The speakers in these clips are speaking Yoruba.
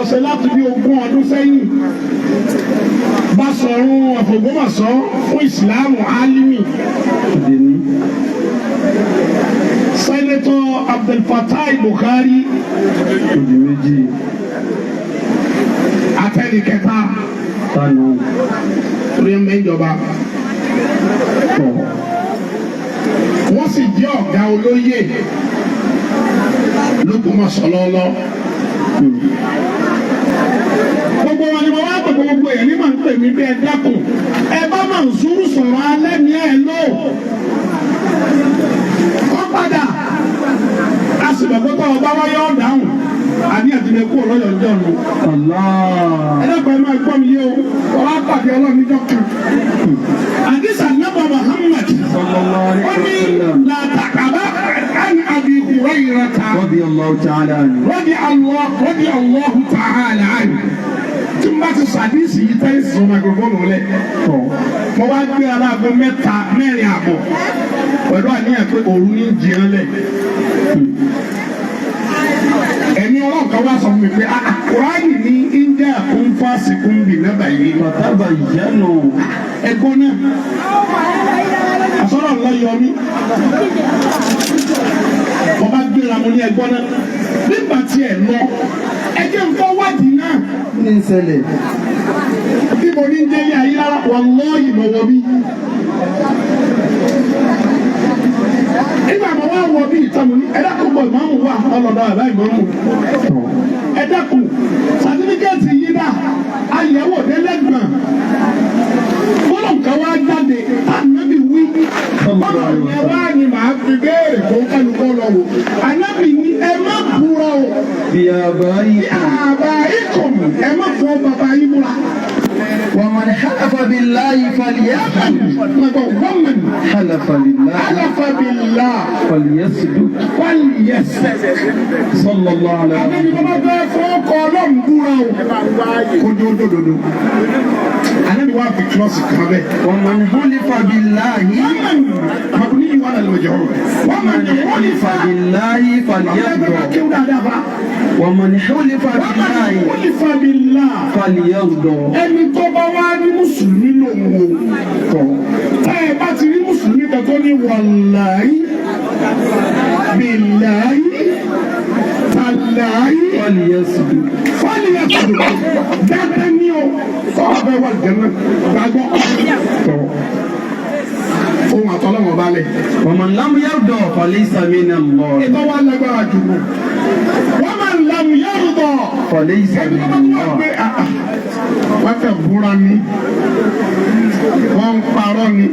ṣe láti bí 20 ọdún sẹ́yìn Basọ̀run Ògbómọ̀ṣọ́ fún ìsìláàmù álímì Sẹ́nẹ́tọ̀ Abdulfatai Buhari atẹnikẹta torí mẹ́jọba wọ́n sì jẹ́ ọ̀gá olóyè l'Ógbómọ̀ṣọ́ lọ́lọ́ gbogbo wọn ni mo wá gbogbo èèyàn ní màá ń pè mí bí ẹ dákun ẹ bá Mansuru sọ̀rọ̀ alẹ́ ní ẹ lò kọ́ padà a sì bẹ̀ gbọ́dọ̀ ọba wáyé ọ̀dáhùn àní àtìlẹ́kù ọlọ́yọ̀ ọjọ́ nù. ẹlẹ́gbẹ̀ẹ́ máa gbọ́ mi yé o ọba pàdé ọlọ́run níjọ́ kan. àdìsá nàbà Muhammad ó ní làtàkàbà ẹni Abi Hurayrata rọ́bì Allahu ta'ala anhu. tí n bá ti sàdísì yìí tẹ́ ìsìn microphone lẹ̀ mo wá gbé aláàbò mẹ́rin àbọ̀ pẹ̀lú àníyàn pé òru ní jìnnà lẹ̀. ẹni ọlọ́run kan wá sọ fún mi pé Kùránì ní India kún fásitì kún bì náà yìí. bàtàbà ìyánu. ẹ̀gbọ́n náà àsọ̀rọ̀ ńlọ yọ mí. mo bá gbéra mo ní ẹ̀gbọ́n náà nígbà tí ẹ lọ ẹjẹ nǹkan wádìí náà. ní ìṣẹ̀lẹ̀. bí mo ní délé ayé rárá wọn lọ ìmọ̀wọ́ bí. nígbà mo wá wọ bí ìtàn mi ẹ dákun bọ̀ ìmọ̀mù wà ọlọ́dọ̀ àbá ìmọ̀mù. ẹ dákun sàtífíkẹ́ẹ̀tì yìí dà ayẹ̀wò délẹ́gbọ̀n. bọ́lọ̀ nǹkan wá jáde ànábì wí. bọ́lọ̀ yẹn wá ni màá fi béèrè fún kálukọ́ lọ wò. ànábì ní ẹ má búra o. bí àbáyíkùn ẹ má fọ bàbá yín múra. ومن حلف بالله فليحمد ومن حلف بالله فليصدق صلى الله عليه وسلم ومن حلف بالله فليرضى ومن حلف بالله فليرضى ẹni tó bá wá ní mùsùlùmí lòun o ẹ bá ti rí mùsùlùmí kan tó ní wàláyé bíláyé tàláyé fọlìyẹsùdù dáadáa ní o kọ́ ọbẹ̀ wà jẹ́nà gbàgbọ́ ohun àtọ́lọ́wọ́ balẹ̀. ومن لم يرضى فليس من الله. ìtọ́ wa lágbára jùlọ. ومن لم يرضى فليس من الله. wọ́n fẹ́ búra ní wọ́n ń parọ́ ní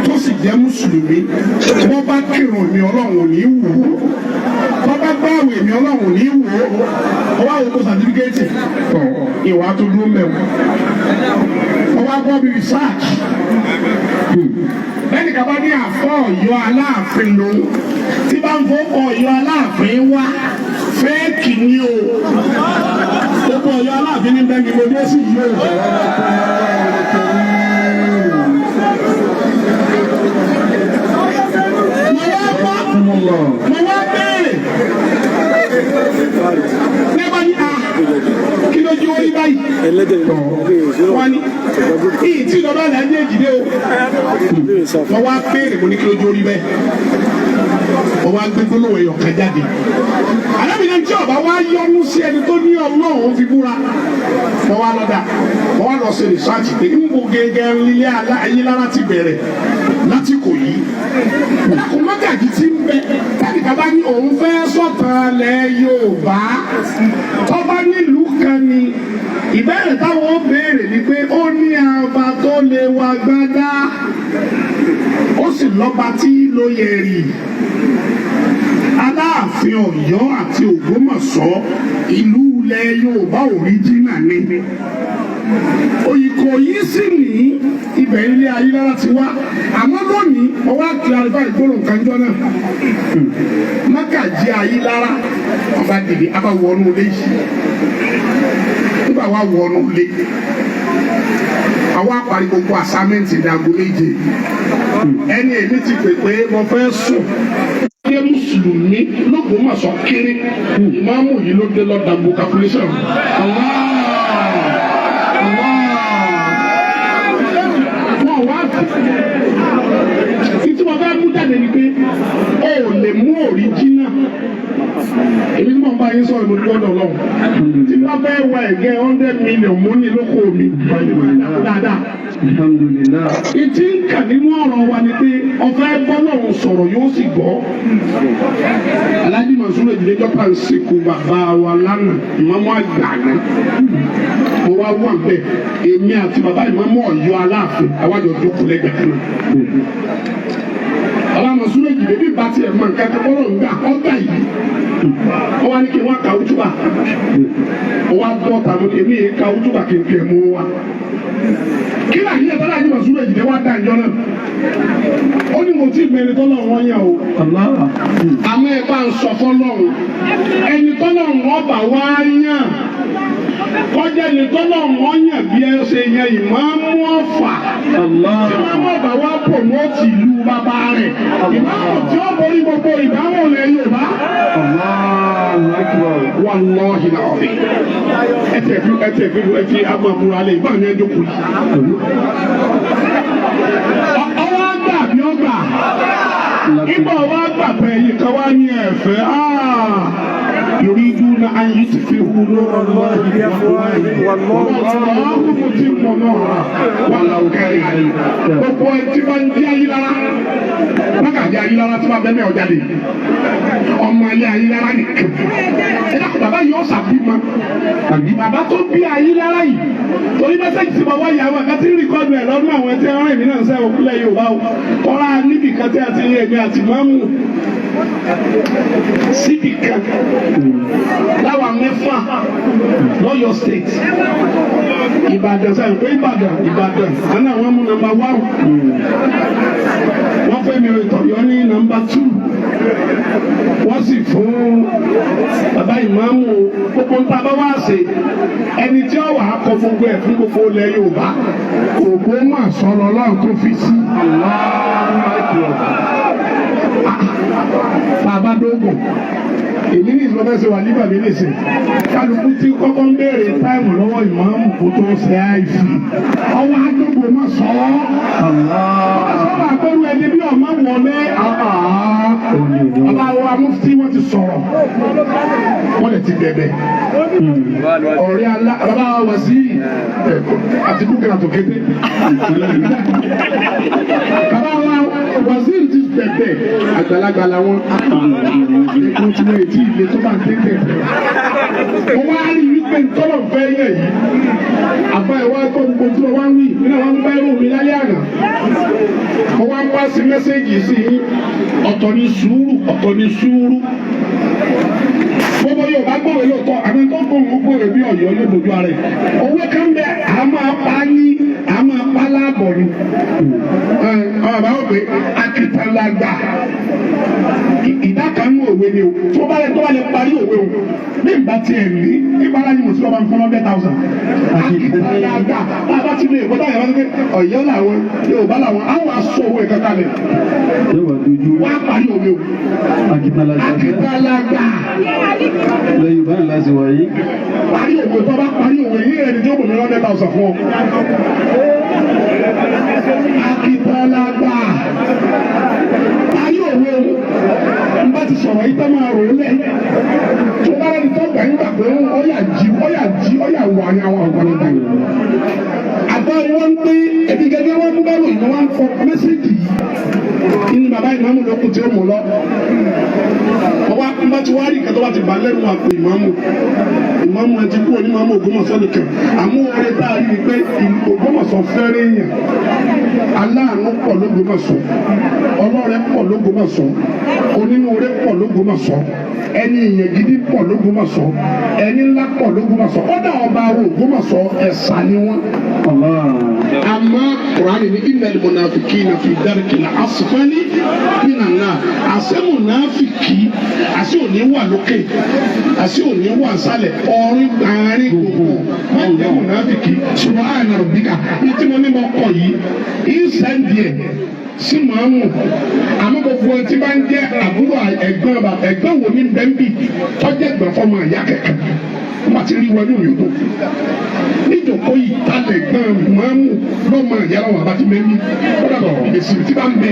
tó sì jẹ́ mùsùlùmí wọ́n bá kírun ní ọlọ́run ní wò ó wọ́n bá gbáwé ní ọlọ́run ní wò ó ọwọ́ àwọn tó sàtífíkẹ́tì ìwà tó dúró mẹ́wọ́ ọwọ́ gbọ́ bí research bẹ́ẹ̀ni kaba ní àfọ́ Ọ̀yọ́ Aláàfin ló tí bá ń fọ́ Ọ̀yọ́ Aláàfin wá fẹ́ẹ̀kì ni o gbogbo Ọ̀yọ́ Aláàfin ní bẹ́ẹ̀ ni mo dé sí yìí o. mo wá bẹ́ẹ̀rẹ̀ nígbà ní kí ló jí orí báyìí wọ́n ní ìyí tí lọ́dọ̀ àlẹ́ ní èjìdé o wọ́n wá bẹ́ẹ̀rẹ̀ mo ní kí ló jí orí bẹ́ẹ̀ wọ́n wá gbé gbólóhùn ẹ̀yọ̀ kan jáde alábìnrin tí ọba wá yọnu sí ẹni tó ní Ọlọ́run fi búra wọ́n wá lọ́dà wọ́n wá lọ sí rìsáàtì pé ń bo gẹ́gẹ́ nílé ayélujára ti bẹ̀rẹ̀ láti kò yí kò mọ́gàjì ti ń bẹ tàbí kaba ní òun fẹ́ sọ̀tàn lẹ̀ Yorùbá tọ́ba nílùú kan ni ìbéèrè táwọn ó béèrè ni pé ó ní ọba tó lè wá gbádá ó sì lọ́ba tí ló yẹ rí Aláàfin Ọ̀yọ́ àti Ògbómọ̀ṣọ́ ìlú ilẹ̀ Yorùbá òríjínà ni Ìkòyí sì ní ibẹ̀ ilé ayélujára ti wá àmọ́ lónìí ọwọ́ àkìlárìbá ìgbóhùn kanjọ́ náà Mágàjí Ayélára ọba dìde abá wọnú ilé yìí nígbà wà wọnú ilé àwọn àparí gbogbo àsámẹ́ǹtì ní aago méje ẹni èmi ti pè pé mo fẹ́ sùn. Mùsùlùmí mùsùlùmí l'Ógbómọ̀ṣọ́ kéré ìmáàmù yìí ló dé lọ́dàgbò calculation. Wọ́n wá sí tí wọ́n fẹ́ mú jáde ni pé ó lè mú òríjínà. Èmi tí mo bá yín sọ̀rọ̀ mo gbọ́dọ̀ lọ. Tí wọ́n fẹ́ wá ẹ̀gẹ́ 100 million mú ní lóko mi dáadáa. Alhamdulillah. Ìtí ń kà nínú ọ̀rọ̀ wa ni pé ọ̀fẹ́ bọ́lọ́run sọ̀rọ̀ yóò sì gbọ́. Alhaji Mansur Ejide jọ́pà ń sìnkú bàbá wa lánàá ìmáàmù àgbà náà. Mo wá wà bẹ́ẹ̀ èmi àti bàbá ìmáàmù Ọ̀yọ́ Aláàfin àwájọ jókòó lẹ́gbẹ̀ẹ́ kan náà. Alhaji Mansur Ejide bí bá tiẹ̀ mọ nǹkan tó bọ́lọ̀ ń gbà ọgbà yìí. Ó wá ní kí wọ́n ka ojúbà. Ó wá bọ́ tàbí èmi yìí ka ojúbà kí n kẹ́ mú wa. Kí ni àyè tọ́lá yìí Mansur Ejide wá dá ìjọ náà? Ó ní mo ti mẹ́rin tọ́lọ̀ wọ́n yàn o. Àmọ́ ẹ bá ń sọ fọ́lọ́run. Ẹni tọ́lọ̀ wọ́n bà wá yàn. Kọjá ẹni tọ́lọ̀ wọ́n yàn bí ẹ ṣe yẹn ìmáàmù Ọ̀fà. Ìmáàmù Ọ̀fà wá pòmọ́tì ìlú bàbá rẹ̀. Ìmáàmù tí ó borí gbogbo ìdáhùn ilẹ̀ Yorùbá. Wallahi al-azim. Ẹ ti agbọ̀nmúra lè bá ní ẹjọ́ kù yìí. Ọwọ́ àgbà bí ọgbà. Ìgbà ọwọ́ àgbà pẹ̀yìn kan wá ní ẹ̀fẹ́. يريدون أن يطفئوا نور الله بأفواههم والله متم نوره ولو كره gbogbo ẹtí bá ń di ayélujára lákàtí ayélujára tí wọ́n bẹ mẹ́ ọjà de ọmọ ayé ayélujára nìkan ẹ dàpọ̀ bàbá yìí ọ̀sà bí ma bàbá tó bí ayélujára yìí torí mẹ́sẹ̀gì tí bàbá yà wà kátí rìkọ́dù ẹ̀ lọ́dún àwọn ẹtí ẹran ìmí náà ń sẹ́ òkúlẹ̀ Yorùbá o kọ́ra níbi kan tí a ti rí ẹ̀mí àti mọ́mù síbi kan láwa mẹ́fà lọ́yọ̀ state Ìbàdàn sáyẹn pé Ìbàdàn àná àwọn mú nàmbà 1 wọ́n fẹ́ mi Ọ̀yọ́ ní nàmbà 2 wọ́n sì fún bàbá ìmáàmù gbogbo ń tábà wá ṣe ẹni tí ó wà á kọ gbogbo ẹ̀ fún gbogbo ilẹ̀ Yorùbá Ògbómọ̀ṣọ́ lọ́lọ́run tó fi sí bàbá dógùn èmi ní ìsọfẹsẹ wà nígbà mi nìsín kálukú tí kọ́kọ́ ń béèrè táìmù lọ́wọ́ ìmáàmù kó tó ṣe àìsí ọwọ́ àdógbò má sọ ọ́ sọ́wọ́ àgbẹ̀rù ẹni bí ọ̀ma wọlé ọba wa mufti wọ́n ti sọ̀rọ̀ wọ́n lè ti bẹ̀bẹ̀ ọ̀rẹ́ alá bàbá wa sí àti kúkìrà tó kété bàbá wa waziri ti bẹ̀bẹ̀ àgbàlagbà làwọn ẹkùn tí wọ́n ti ilé tó bá ń tẹ́tẹ̀ wọ́n wá rí wípé tọ́lọ̀ fẹ́ yẹ̀ yìí àbá ẹ̀wá ẹ̀kọ́ gbogbo tí wọ́n wá ń wí nínú àwọn bá ẹrù mi lálẹ́ àná wọ́n wá ń wá sí mẹ́sẹ́jì sí ọ̀tọ̀ ní sùúrù ọ̀tọ̀ ní sùúrù gbogbo yóò bá gbòòrè lóòótọ́ àmì tó gbòòrè bí Ọ̀yọ́ yóò dojú ara ẹ̀ owó kan bẹ àmọ́ apá ní àmọ́ apá láàbọ̀ ni ọ̀bá ó pé akitalagbà ìdá kan ní òwe ni o tó bá lè parí òwe o ní ìgbà tí ẹ̀ ní ìbára ni mùsùlùmí ọba ń fún 100,000 akitalagbà bàbá ti lè bọ́tà yàrá pé Ọ̀yọ́ làwọn Yorùbá làwọn àwọn aṣọ owó ẹ̀ka kalẹ̀ wá parí òwe o akitalagbà lẹ́yìn báyìí láti wáyé. parí òwe tó bá parí òwe yìí ẹni tí ó bò ní 100,000 fún ọ. akitalagbà parí òwe o n bá ti sọ̀rọ̀ yìí tó máa rò ó lẹ̀ tó bá rẹ̀ tó gbà nígbà pé ó yà wà ní àwọn ọ̀gbọ̀nọ̀gbà yìí. àbá wọn pé ẹbí gẹ́gẹ́ wọn mú bá ròyìn wọn fọ mẹ́sẹ̀gì yìí ní bàbá ìmáàmù lókun tí ó mú lọ. ọwọ́ akúnbá ti wá rí ìkẹ́tọ́ bá ti bà lẹ́nu àpò ìmáàmù ẹ ti kú onímọ̀ọ́mù Ògbómọ̀ṣọ́ nìkan àmú orí tá a rí i pé Ògbómọ̀ṣọ́ fẹ́rẹ̀ èèyàn aláàánú pọ̀ l'Ógbómọ̀ṣọ́ ọlọ́rẹ̀ pọ̀ l'Ógbómọ̀ṣọ́ onínúure pọ̀ l'Ógbómọ̀ṣọ́ ẹni ìyẹn gidi pọ̀ l'Ógbómọ̀ṣọ́ ẹni ńlá pọ̀ l'Ógbómọ̀ṣọ́ kódà ọba Ògbómọ̀ṣọ́ ẹ̀sà ni wọ́n. àmọ́ Kùránì ní innal munafiqina fi darkil asfali minan nar. Àṣẹ mùnàfíkì àṣẹ òní wà lókè àṣẹ òní wà sálẹ̀ ọ̀rìn àárín gbogbo wọ́n jẹ́ mùnàfíkì subhana rabbika ìtí mo ní mo kọ yìí ìsẹ́ndì ẹ̀ sí màámu àmọ́ gbogbo ẹtí bá ń jẹ́ àbúrò ẹ̀gbọ́n wo ní bẹ́ńbì tọ́jú ẹ̀gbọ́n fọmọ àyà kẹ̀kẹ́ wọ́n ti rí wọnú yòókù níjòkó yìí talẹ̀ gbọ́n màámu lọ́mọ ìyára wà bá ti mẹ́mí ó dàbọ̀ èsì tí bá ń bẹ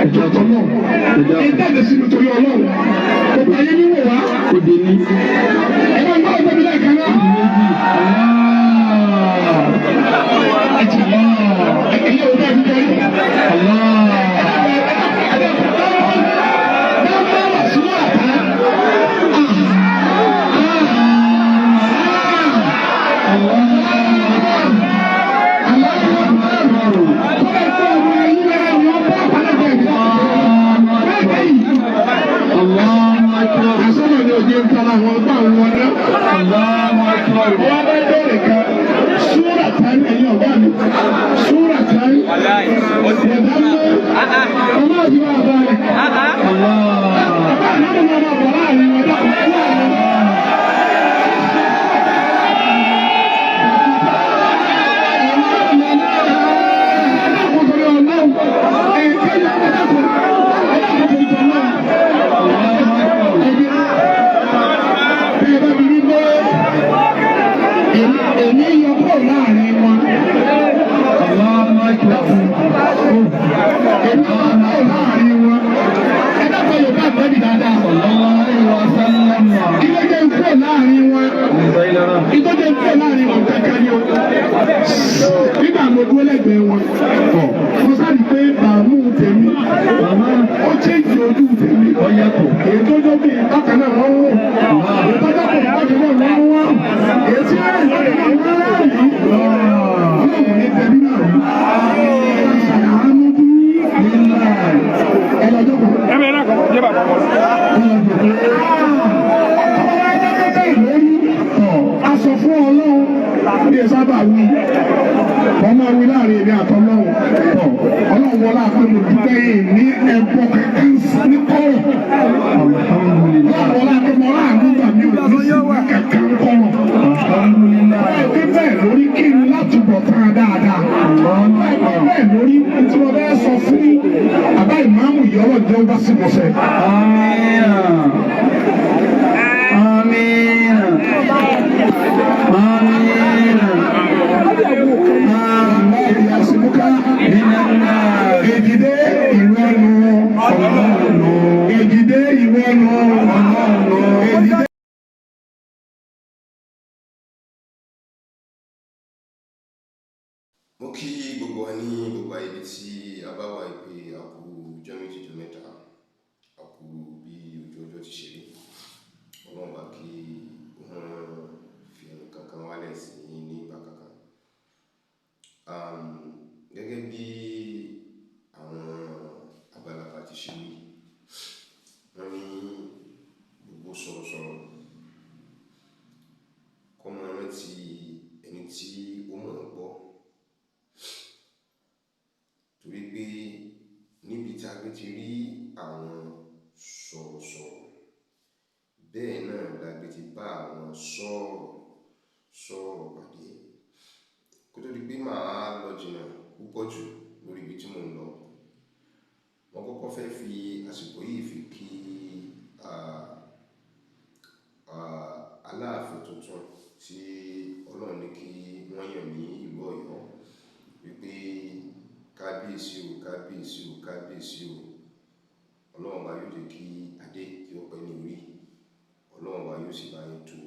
ìjọ̀tọ̀ náà ìdájọ́ sí nítorí ọlọ́run gbogbo ayé ní wò wá òde ní ẹgbẹ́ ìgbà ọgbẹ́ mi lẹ́ẹ̀kan náà ẹ̀jẹ̀ ẹ̀yẹ òun náà ti jọ yìí. Mo kí gbogbo wa ní gbogbo ibi tí a bá wà ìpè àkú ọjọ́ méjì ọjọ́ mẹ́ta àkú bí ojú ọjọ́ ti ṣe rí ọlọ́run bá kí wọ́n fi ẹnu kankan wálẹ̀ sí ní ìgbà kankan. Gẹ́gẹ́ bí àwọn àgbàlagbà ti ṣe wí wọ́n ní gbogbo sọ̀rọ̀sọ̀rọ̀ kọ́ máa rántí ẹni tí ó mọ̀ ọ́ gbọ́. Torí pé níbi tí a gbé ti rí àwọn sọ̀rọ̀sọ̀rọ̀ bẹ́ẹ̀ náà la gbé ti bá àwọn sọ̀rọ̀ pàdé. Kó tó di pé màá lọ jìnnà púpọ̀ jù lórí ibi tí mò ń lọ, mo kọ́kọ́ fẹ́ fi àsìkò yìí fi kí Aláàfin tuntun tí Ọlọ́run ní kí wọ́n yàn ní ìlú Ọ̀yọ́ wípé kábíyèsí o kábíyèsí o kábíyèsí o, Ọlọ́run bá yóò jẹ́ kí adé kí ó pẹ́ ní orí, Ọlọ́run bá yóò sì bá yín to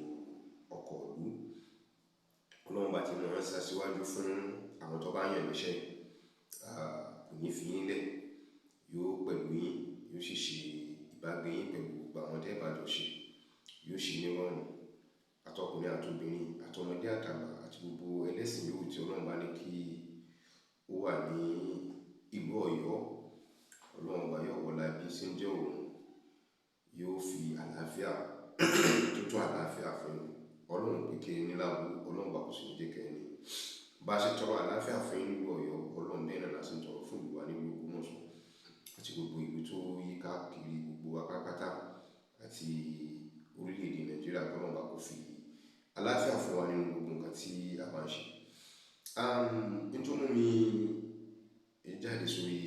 ọkọ̀ ìlú, Ọlọ́run bá ti mọ̀ ọ́n ṣaṣíwájú fún àwọn tó bá yàn níṣẹ́, kò ní fi yín lẹ̀, yóò pẹ̀lú yín, yóò sì ṣe ìbágbé yín pẹ̀lú gbogbo àwọn tẹ́ bá jọ ṣe, yóò ṣe ní rọrùn àtọkùnrin àtobìnrin àtọmọdé àtàgbà àti gbogbo ẹlẹ́sìn yòówù tí Ọlọ́run bá ní kí ó wà ní ìlú Ọ̀yọ́. Ọlọ́run bá yóò wọlá bí sí ń jẹ́ òun, yóò fi àlàáfíà tuntun àlàáfíà fún Ọlọ́run pé kí ní láàbù, Ọlọ́run bá kò sí ní jẹ́ kẹ́ni bá ṣe tọrọ àlàáfíà fún ìlú Ọ̀yọ́. nítorí mi jáde sórí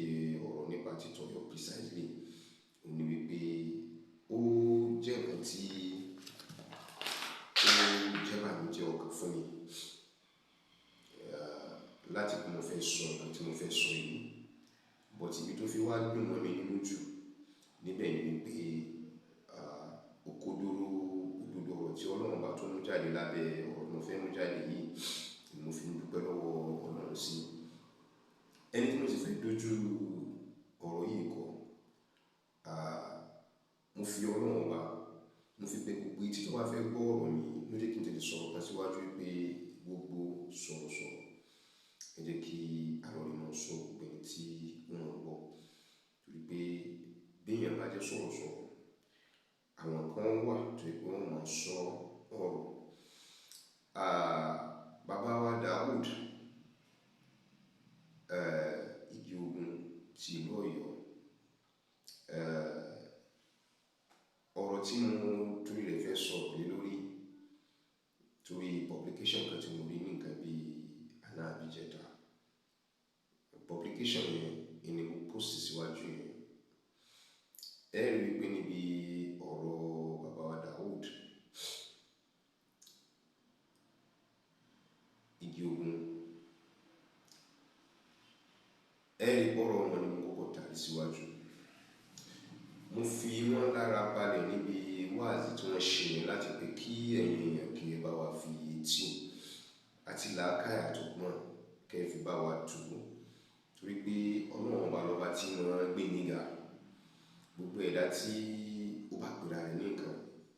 ọ̀rọ̀ nípa títọ́yọ̀ precisely ó ní wípé ó jẹ́ nǹkan tí ó jẹ́ bàmíjẹ́ ọkàn fún mi láti pé mo fẹ́ sọ nǹkan tí mo fẹ́ sọ yìí, but ibi tó fi wá dùn mọ́ mi nínú jù níbẹ̀ ni wípé òkodoro òdodo ọ̀rọ̀ tí Ọlọ́run bá tó mú jáde lábẹ́ ọ̀rọ̀ tí mo fẹ́ mú jáde yìí ni mo fi ń dúpẹ́ lọ́wọ́ Ọlọ́run sí. Ẹni tí mo sì fẹ́ dojú ọ̀rọ̀ yìí kọ, mo fi Ọlọ́run wá, mo fi pé gbogbo etí tó bá fẹ́ gbọ́ ọ̀rọ̀ mi ló jẹ́ kí n tètè sọ̀rọ̀ kan síwájú wípé gbogbo sọ̀rọ̀sọ̀rọ̀ ẹ jẹ́ kí alọ́rin náà sọ gbogbo ẹni tí wọ́n gbọ́, torí pé bí èèyàn bá jẹ́ sọ̀rọ̀sọ̀rọ̀ àwọn kan wà tó yẹ pé wọ́n máa sọ ọ̀rọ̀. Bàbá wa Dawood Igi Ogun ti ìlú Ọ̀yọ́, ọ̀rọ̀ tí mo torí rẹ̀ fẹ́ sọ lé lórí torí publication kan tí mo rí ní nǹkan bí àná àbíjẹta, publication yẹn ni mo post síwájú yẹn. Ẹ rí i pé níbi ọ̀rọ̀ bàbá wa Dawood Igi Ogun, ẹ rí i pọ̀rọ̀ wọn ni mo kọ́kọ́ tàbí síwájú. Mo fi wọ́n lára balẹ̀ níbi wáàzí tí wọ́n ṣe láti pé kí ẹ̀yin èèyàn kí ẹ bá wa fi etí àti làákàyè tó gbọ́n kẹ́ ẹ fi bá wa tù ú, torí pé Ọlọ́run ọba lọ́ba tí wọ́n gbé nígà. Gbogbo ẹ̀dá tí ó bá pera rẹ̀ ní nǹkan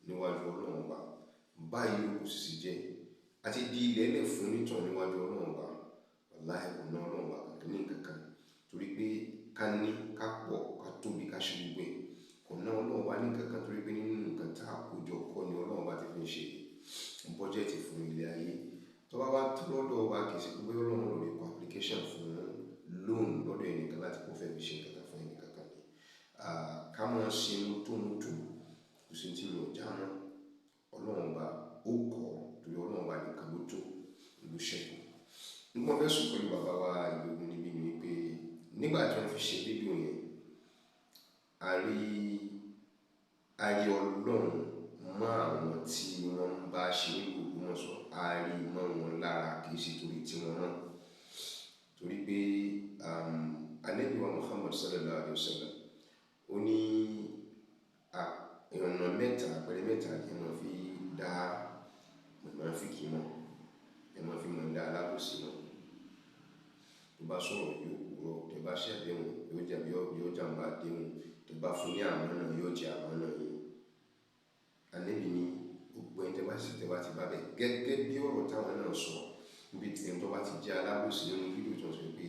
níwájú Ọlọ́run ọba báyìí ló kù sí jẹ́ àti di ilẹ̀ ẹlẹ̀ fún nítàn níwájú Ọlọ́run ọba wàláhì kò ná Ọlọ́run ọba kankan ní nǹkan kan, torí pé ká ní ká pọ̀ ká tóbi ká ṣe gbogbo ẹ̀ kò ná Ọlọ́run wá ní kankan, torí pé nínú nǹkan tá a kó jọ kọ́ ni Ọlọ́run bá ti fi ń ṣe bọ́jẹ́tì fún ilé ayé. Tó bá wá tó lọ́dọ̀ wa kì í ṣe pé Ọlọ́run lórí kọ application fún loan lọ́dọ̀ ẹnìkan láti kó fẹ́ fi ṣe nǹkan fún ẹnìkan kan ni. Ká máa ṣe mútòmútò kò sí tí mi ò já mọ́. Ọlọ́run bá ó kọ́ torí Ọlọ́run bá nìkan ló tó ló ṣẹ́kù. Mo fẹ́ sọ pẹ̀lú bàbá wa Igi Ogun níbí ni wípé nígbà tí wọ́n fi ṣe fídíò yẹn, a rí Ọlọ́run mọ́ àwọn tí wọ́n ń bá ṣe ní gbogbo wọn sọ, a rí mọ́ wọn lára kì í ṣe torí tí wọ́n rán. Torí pé Ànábì wa Muhammad sallallahu alaihi wasallam ó ní ọ̀nà mẹ́ta, àpẹẹrẹ mẹ́ta ni ẹ máa fi dá mùnáfíkí mọ̀, ẹ máa fi mọ̀ dá alábòsí mọ̀. Tó bá sọ̀rọ̀ yóò kúrò, tẹ bá ṣe àdéhùn yóò jàmbá àdéhùn, tẹ bá fún ní àmánà yóò jẹ àmánà yìí. Ànábì ní gbogbo ẹni tẹ bá ti bá bẹ̀ gẹ́gẹ́ bí ọ̀rọ̀ táwọn náà sọ níbi tí ẹni tó bá ti jẹ́ alábòsí nínú fídíò tó ń sọ pé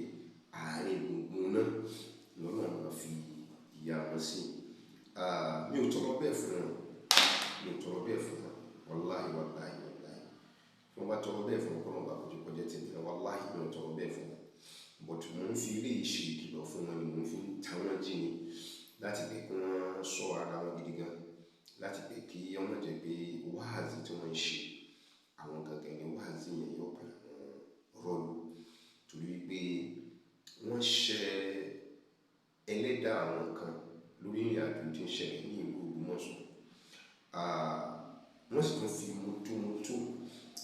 àárín gbùngbùn náà lọ́nà máa fi ìyà wọn sí. Mi ò tọrọ bẹ́ẹ̀ fún wọn, mi ò tọrọ bẹ́ẹ̀ fún wọn, wàláhì wàláhì wàláhì. Tí wọ́n bá tọrọ bẹ́ẹ̀ fún wọn kọ́ lọ́ba kò jẹ́ kọjá tèmi náà, wàláhì mi ò tọrọ bẹ́ẹ̀ fún wọn. But mo ń fi ilé ìṣe ìkìlọ̀ fún wọn ni mo ń fi ta wọ́n jí ni láti pé kí wọ́n sọ ara wọn gidi gan, láti pé kí ọmọ jẹ́ pé wáàzí tí wọ́n ń ṣe àwọn gangan ni wáàzí yẹn yóò padà rọlù, torí pé wọ́n ṣe ẹlẹ́dà àwọn kan lórí ìrìn àjò tí ń ṣẹlẹ̀ ní ìlú Ògbómọ̀ṣọ́. Wọ́n sì tún fi mútúmútú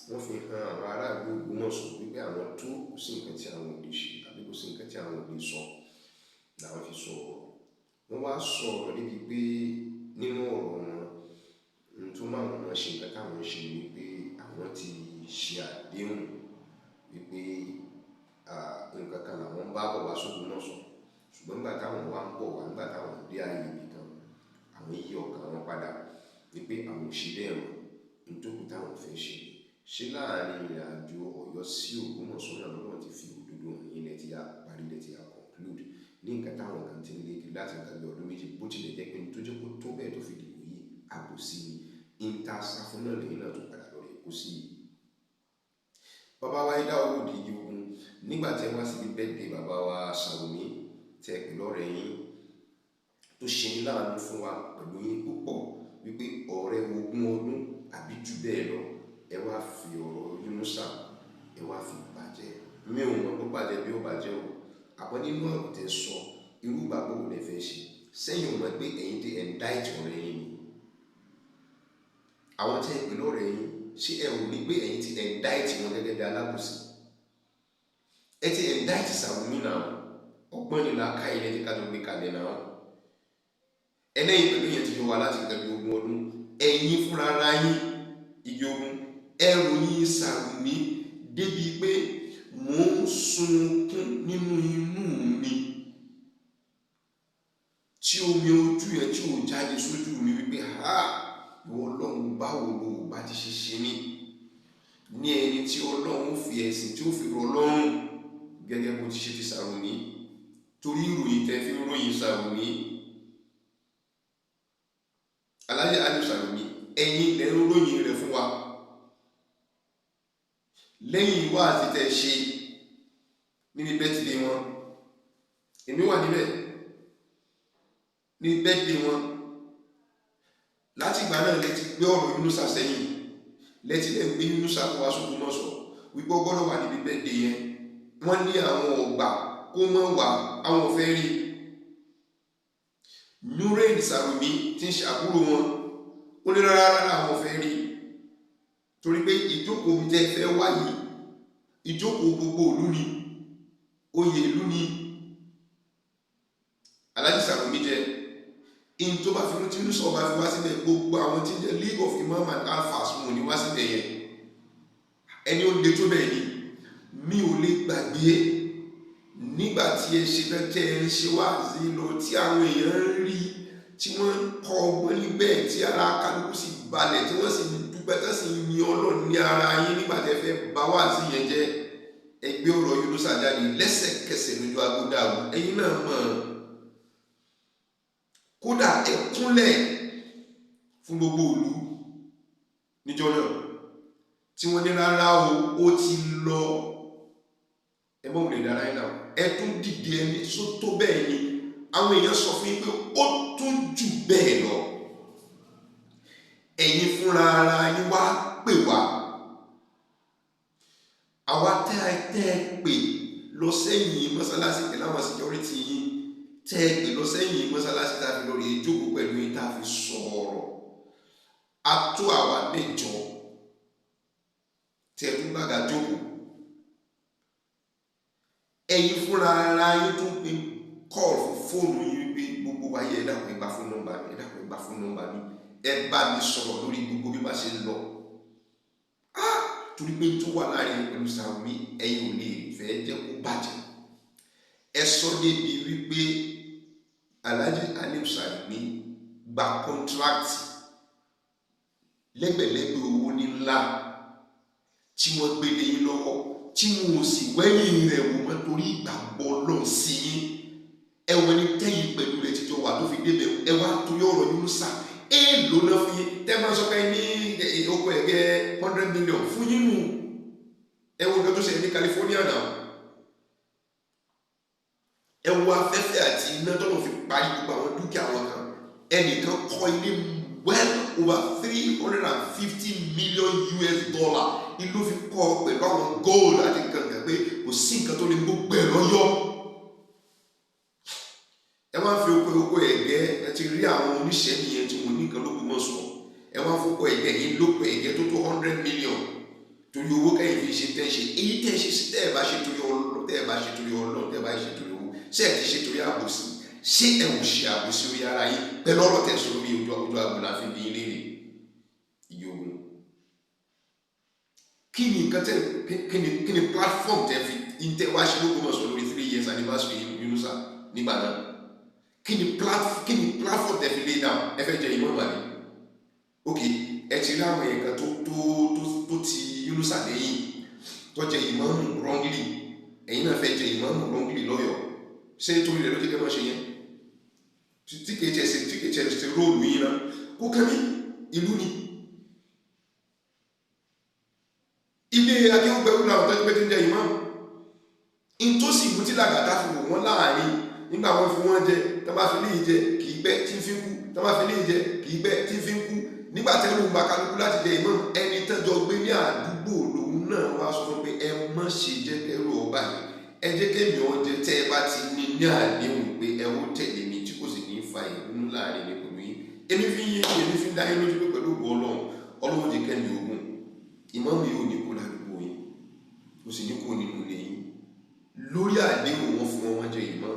wọ́n fi hàn àwọn aráàlú Ògbómọ̀ṣọ́ wípé àwọn tó kò sí nǹkan tí àwọn ò lè ṣe àbí kò sí nǹkan tí àwọn ò lè sọ làwọn fi sọ ọ̀rọ̀. Wọ́n wá sọ ọ̀rọ̀ débi pé nínú ọ̀rọ̀ wọn tó máa wọn ṣe nǹkan táwọn ṣe ni wípé àwọn ti ṣe àdéhùn wípé nǹkan kan làwọn ń bá bọ̀ wá s'Ògbómọ̀ṣọ́, ṣùgbọ́n nígbà táwọn wá ń bọ̀ wá nígbà táwọn dé ààyè ibì kan àwọn yí ọkàn wọn padà wípé àwọn ò ṣe bẹ́ẹ̀ mọ́, nítorí táwọn fẹ́ ṣe láàrin ìrìn àjò Ọ̀yọ́ sí Ògbómọ̀ṣọ́ náà lọ́nà ti fi òdodo hàn ilẹ̀ tí a parí ilẹ̀ tí a conclude ní nǹkan táwọn kan ti ń lé kiri láti nǹkan bí ọdún méjì, bó tilẹ̀ jẹ́ pé ní tó jẹ́ kó tó bẹ́ẹ̀ tó fi dìbò yìí àbòsí ni ìntàsáfún náà lẹ́yìn náà tó padà lọ rẹ̀ kó sí. Bàbá wa Dawood Igi Ogun nígbà tí wọ́n sì fi birthday bàbá wa Sàrùmí tẹ pé lọ́rẹ̀ yín tó ṣe ní láàánú fún wa pẹ̀lú yín púpọ̀ wípé ọ̀rẹ́ 20 ọdún àbí jù bẹ́ẹ̀ lọ ẹ wá fi ọ̀rọ̀ Yunusa ẹ wá fi bàjẹ́. mi ò mọ̀ tó bàjẹ́ bí ó bàjẹ́ o àpọ̀ nínú ọ̀rọ̀ tẹ́ sọ irú ìgbàgbọ́ wo lẹ fẹ́ ṣe sẹ́yìn ò mọ̀ pé ẹ̀yin ti indict ọ̀rẹ́ yín ni àwọn tẹ́ ẹ pè lọ́rẹ́ yín ṣé ẹ ò ní pé ẹ̀yin ti indict wọn gẹ́gẹ́ bí alábòsí ẹ ti indict Sàrùmí náà ọgbọ́n nílò aká ilẹ̀ tí ká tó gbé kalẹ̀ náà ẹlẹ́yìn pẹ̀lú yẹn ti jọ wá láti gẹ́gẹ́ bí 20 ọdún ẹ̀yin fúnra ara yín igi ogun ẹrù yín Sàrùmí débi pé mò ń sunkún nínú inú mi tí omi ojú yẹn tí ò jáde sójú mi wípé ha ìwọ Ọlọ́run báwo ló bá ti ṣe ṣe mí ní ẹni tí Ọlọ́run fi ẹ̀sìn tí ó fi rọ̀ lọ́rùn gẹ́gẹ́ bó ti ṣe ti Sàrùmí torí ìròyìn tẹ́ fi ròyìn Sàrùmí Alhaji Aliu Sàrùmí ẹ̀yin lẹ́ ń ròyìn rẹ̀ fún wa lẹ́yìn wá àti tẹ́ ṣe níbi bẹ́tìdé wọn èmi wà níbẹ̀ ní bẹ́tìdé wọn láti ìgbà náà lẹ́ti gbé ọ̀rọ̀ Yunusa sẹ́yìn lẹ́ti lẹ́ gbé Yunusa kó wá sókun náà sọ wípé ọgbọ́dọ̀ wà níbi bẹ́tìdé yẹn wọ́n ní àwọn ọgbà kó mọ́ wà àwọn fẹ́ rí Nurain Sàrùmí tí ń ṣàbúrò wọn ó ní rárá àwọn fẹ́ rí torí pé ìjókòó mi tẹ́ fẹ́ wáyé ìjókòó gbogbo ìlú ni oyè ìlú ni Alhaji Sàrùmí jẹ in tó bá fi mú tí Yunusa ọba fi wá síbẹ̀ gbogbo àwọn tí ń jẹ́ League of Imam and Alfas mú ní wá síbẹ̀ yẹn ẹni ó lè tó bẹ́ẹ̀ ni mi ò lè gbàgbé nígbà tí ẹ ṣe fẹ́ tẹ́ ẹ ṣe wá sí lọ tí àwọn èèyàn ń rí tí wọ́n ń kọ́ ọgbọ́n níbẹ̀ tí ara kálukú sì balẹ̀ tí wọ́n sì dúpẹ́ tó sì yin Ọlọ́run ní ara yín nígbà tẹ́ fẹ́ bá wà sí yẹn jẹ́ ẹgbẹ́ ọ̀rọ̀ Yunusa jáde lẹ́sẹ̀kẹsẹ̀ lójú agbódàwù ẹ̀yin náà mọ̀ kódà ẹ kúnlẹ̀ fún gbogbo ìlú níjọ́ náà tí wọ́n ní rárá ó ti lọ ẹ mọ̀ wùlé dára ẹ̀ náà ẹ tún dìde ẹni tó tó bẹ́ẹ̀ ni àwọn èèyàn sọ fún yín pé ó tún jù bẹ́ẹ̀ lọ ẹ̀yin fúnra ara yín wá pè wá àwa tẹ́ ẹ pè lọ sẹ́yìn mọ́sálásí pẹ̀lú àwọn security yín tẹ́ ẹ pè lọ sẹ́yìn mọ́sálásí tá a fi lọ rí ìjókòó pẹ̀lú yín tá a fi sọ̀rọ̀ a tó àwa mẹ́jọ tẹ́ ẹ tún gbàgà jókòó ẹ̀yin fúnra ara yín tún pe call fóònù yín wípé gbogbo wa yẹ ẹ dàpọ̀ ìgbà fún nọ́mbà mi ẹ dàpọ̀ ìgbà fún nọ́mbà mi ẹ bá mi sọ̀rọ̀ lórí gbogbo bí bá ṣe ń lọ torí pé tó wà láàrin pẹ̀lú Sàrùmí ẹ̀yin ò lè fẹ́ jẹ́ kó bàjẹ́ ẹ sọ débi wípé Alhaji Aliu Sàrùmí gba kọ́ńtrákìtì lẹ́gbẹ̀lẹ́gbẹ̀ owó ní ńlá tí wọ́n gbé lé yín lọ́wọ́ tí wọn ò sì wẹ́yìn rẹ̀ wò mọ́ torí ìgbàgbọ́ lọ́n sí yín ẹ wọ́n ní tẹ́yìn pẹ̀lú rẹ̀ títọ́ wà tó fi débẹ̀ ẹ wá torí ọ̀rọ̀ Yunusa èèlò náà fún yín tẹ́ máa sọ pé ní oko ẹ̀gẹ́ 100 million fún yín nù ẹ wo nǹkan tó ṣẹlẹ̀ ní California náà ẹ wo afẹ́fẹ́ àti iná tó lọ́ọ́ fi parí gbogbo àwọn dúkìá wọn kan ẹnìkan kọ́ ilé well over $350 million ìlú fi kọ́ pẹ̀lú àwọn gold àti kankan pé kò sí nǹkan tó lè gbogbo ẹ̀ lọ́yọ́ ẹ wá fi oko ẹ̀gẹ́ ẹ ti rí àwọn oníṣẹ́ nìyẹn tí wọ́n ní nǹkan lóko mọ́ sọ ẹ wá fọ́kọ ẹ̀gẹ́ yìí lóko ẹ̀gẹ́ tó tó 100 million torí owó kẹ́yìn fi ṣe tẹ́ ṣe èyí tẹ́ ṣe sí tẹ́ ẹ bá ṣe torí ọlọ́ tẹ́ ẹ bá ṣe torí ọlọ́ tẹ́ ẹ bá ṣe torí owó ṣé ẹ ti ṣe torí àbòsí ṣé ẹ ò ṣe àbòsí orí ara yín pẹ̀lú ọ̀rọ̀ tẹ́ sọ lórí ojú àgbọ̀n láfi bí ilé rè ìyógun kí ni nǹkan tẹ́ kí ni platform tẹ́ fi tẹ́ wá ṣe lóko mọ̀ sọ lórí 3 years anniversary Yunusa nígbà náà kí ni platform tẹ́ fi lay down ẹ fẹ́ jẹ ìmọ̀ màdì ok ẹ ti rí àwọn èèyàn kan tó ti Yunusa lẹ́yìn tó jẹ ìmáàmù wrongly ẹ̀yin náà fẹ́ jẹ ìmáàmù wrongly lọ́yọ̀ọ́ ṣé torí rẹ̀ ló jẹ́ kẹ́ máa ṣe yẹn tí kìí ṣe róòlù yín náà kó kẹ́mí ìlú ni ilé akéwùgbẹ́rù làwọn tó gbé tí ń jẹ ìmáàmù ìtòsí ìlú tí làgàtà fi wò wọ́n láàrin nígbà wọn fi wọ́n jẹ tó bá fi lè jẹ kìí pẹ́ tí ń fi kú tó bá fi lè jẹ kìí pẹ́ tí ń fi kú nígbà tí ẹnu gba kálukú láti jẹ ìmáàmù ẹni tẹ́jọ gbé ní àdúgbò lòun náà wá sọ fún pé ẹ má ṣe jẹ́ kẹ́rù gbọ́ báyìí ẹ jẹ́ kémi ọjẹ́ tẹ́ ẹ bá ti ní àdéhùn pé ẹ ó tẹ̀lé mi tí kò sì ní fa ìrúnú láàrin ní pẹ̀lú yín èmi fi yín èmi fi dá yín lójú pé pẹ̀lú ògbó ọlọ́run jẹ́ kẹ́mi ogun ìmọ̀ mi ò ní kó ládùúgbò yín kò sì ní kó nínú ilé yín lórí àdéhùn wọn fún wọn jẹ ìmọ̀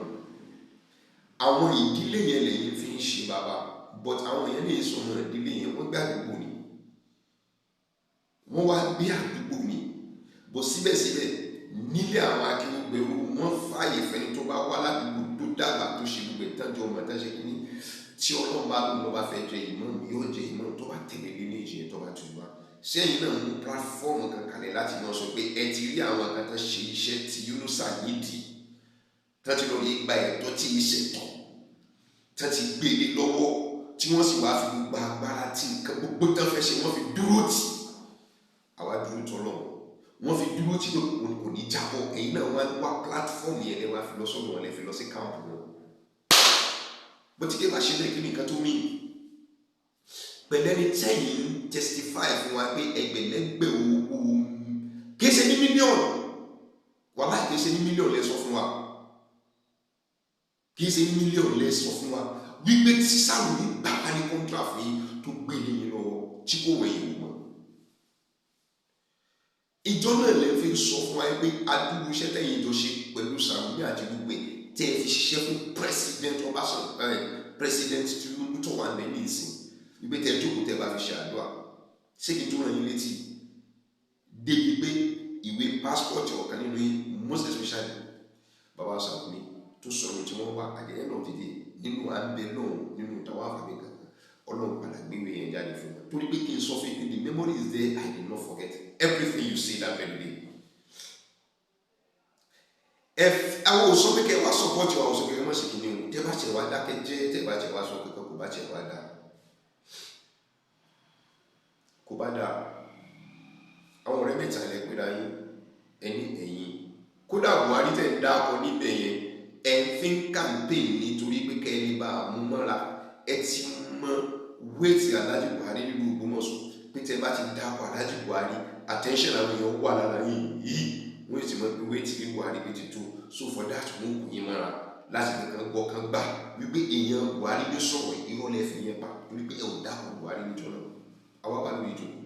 àwọn ìdílé yẹn lẹ́yìn fi ń ṣe bàbá but àwọn yẹn lè sọ ọmọ ìdílé yẹn wọ́n gbé àdúgbò ni wọ́n wá gbé àdúgbò ni bó síbẹ̀síbẹ̀ nílé àwọn akérègbèrú wọ́n fààyè fẹ́ni tó bá wá ládùúgbò tó dàgbà tó ṣe gbogbo ìtàjọ ọmọ ìtàjẹ kìíní tí ọlọ́run bá lóun lọ́ba fẹ́ jẹ ìmọ̀ yóò jẹ ìmọ̀ tó bá tẹ̀lé nínú ìjìnlẹ̀ tó bá tù wá sẹ́yìn náà mú pílátífọ́ọ̀mù kan kalẹ̀ láti náà sọ pé ẹ ti rí àwọn kan tó ṣe iṣẹ́ tí Yunusa nídìí tó ti lọ rí gba ẹ̀tọ́ tí iṣẹ́ tán tó ti gbé e lọ́wọ́ tí wọ́n sì wá fi gbogbo agbára tí nǹkan gbogbo tán fẹ́ ṣe wọ́n fi dúró tì àwa dúró tọ́ lọ́wọ́ wọ́n fi dúró tí kò ní jábọ̀ ẹ̀yin náà wọ́n wá pílátífọ́ọ̀mù yẹn lẹ́wọ́ fi lọ sọ́dọ̀ wọn lẹ́ fi lọ sí káàmpù wọn bó ti ké bá ṣe lẹ́ẹ̀kí nìkan tó mìíràn pẹ̀lẹ́ni tẹ́yìn testify fún wa pé ẹgbẹ̀lẹ́gbẹ̀ owó kìí ṣe ní mílíọ̀nù wàhálà kìí ṣe ní mílíọ̀nù lẹ́sọ fún wa kìí ṣe ní mílíọ̀nù lẹ́sọ fún wa wípé tí sáwọn ní gbàgbá ní kọ́ńtà fún yín tó gbé yín lọ́wọ́ tí kò wẹ̀yìn wò mọ́ ìjọ náà lè fi sọ fún wa pé adúgbò iṣẹ́ tẹ̀yìn ìjọ ṣe pẹ̀lú Sàrùmí àti gbogbo tẹ́ ẹ fi ṣiṣẹ́ fún president Tinubu tó wà lẹ́yìn ìsìn ìgbé tẹ jókòó tẹ bá fi ṣe àdúrà ṣégi tó ràn yín létí débi pé ìwé passport ọ̀kan nínú yín most especially bàbá Sàrùmí tó sọ̀rọ̀ tí wọ́n wá àjẹyẹ náà dìde nínú àbẹ náà nínú ìtawọ́ àfàmì kankan ọlọ́run padà gbéwé yẹn jáde fún wọn torí pé kí n sọ fún yín the memory is there I did not forget everything you say that very day. àwọn òsọ pé kẹ wá support wa òsọ pé kẹ má ṣe kìíní o tẹ bá ṣe wá dákẹ́ jẹ́ tẹ bá ṣe wá sọ pé kò bá ṣe wá dáa kò bá dáa àwọn ọ̀rẹ́ mẹ́ta lẹ pé ra yín ẹni ẹ̀yìn kódà Buhari tẹ̀ ń dáàbọ̀ níbẹ̀ yẹn ẹ̀ ń fi ń campaign nítorí pé kẹ́ni bá a mú mọ́ra ẹ ti mọ wéètì Alhaji Buhari nínú Ògbómọ̀ṣọ́ pé tẹ bá ti dáàbọ̀ Alhaji Buhari attention àwọn èèyàn wà lára yìí wọ́n ti mọ pé wéètì ní Buhari bí ti tó so for that mú kù yín mọ́ra láti kankan gbọ́ kan gbà wípé èèyàn Buhari ló sọ̀rọ̀ ìrọ̀lẹ́ fi yẹn pa torí pé ẹ̀ ò dáàbọ̀ Buhari níjọ náà àwa wà lórí ìjòkó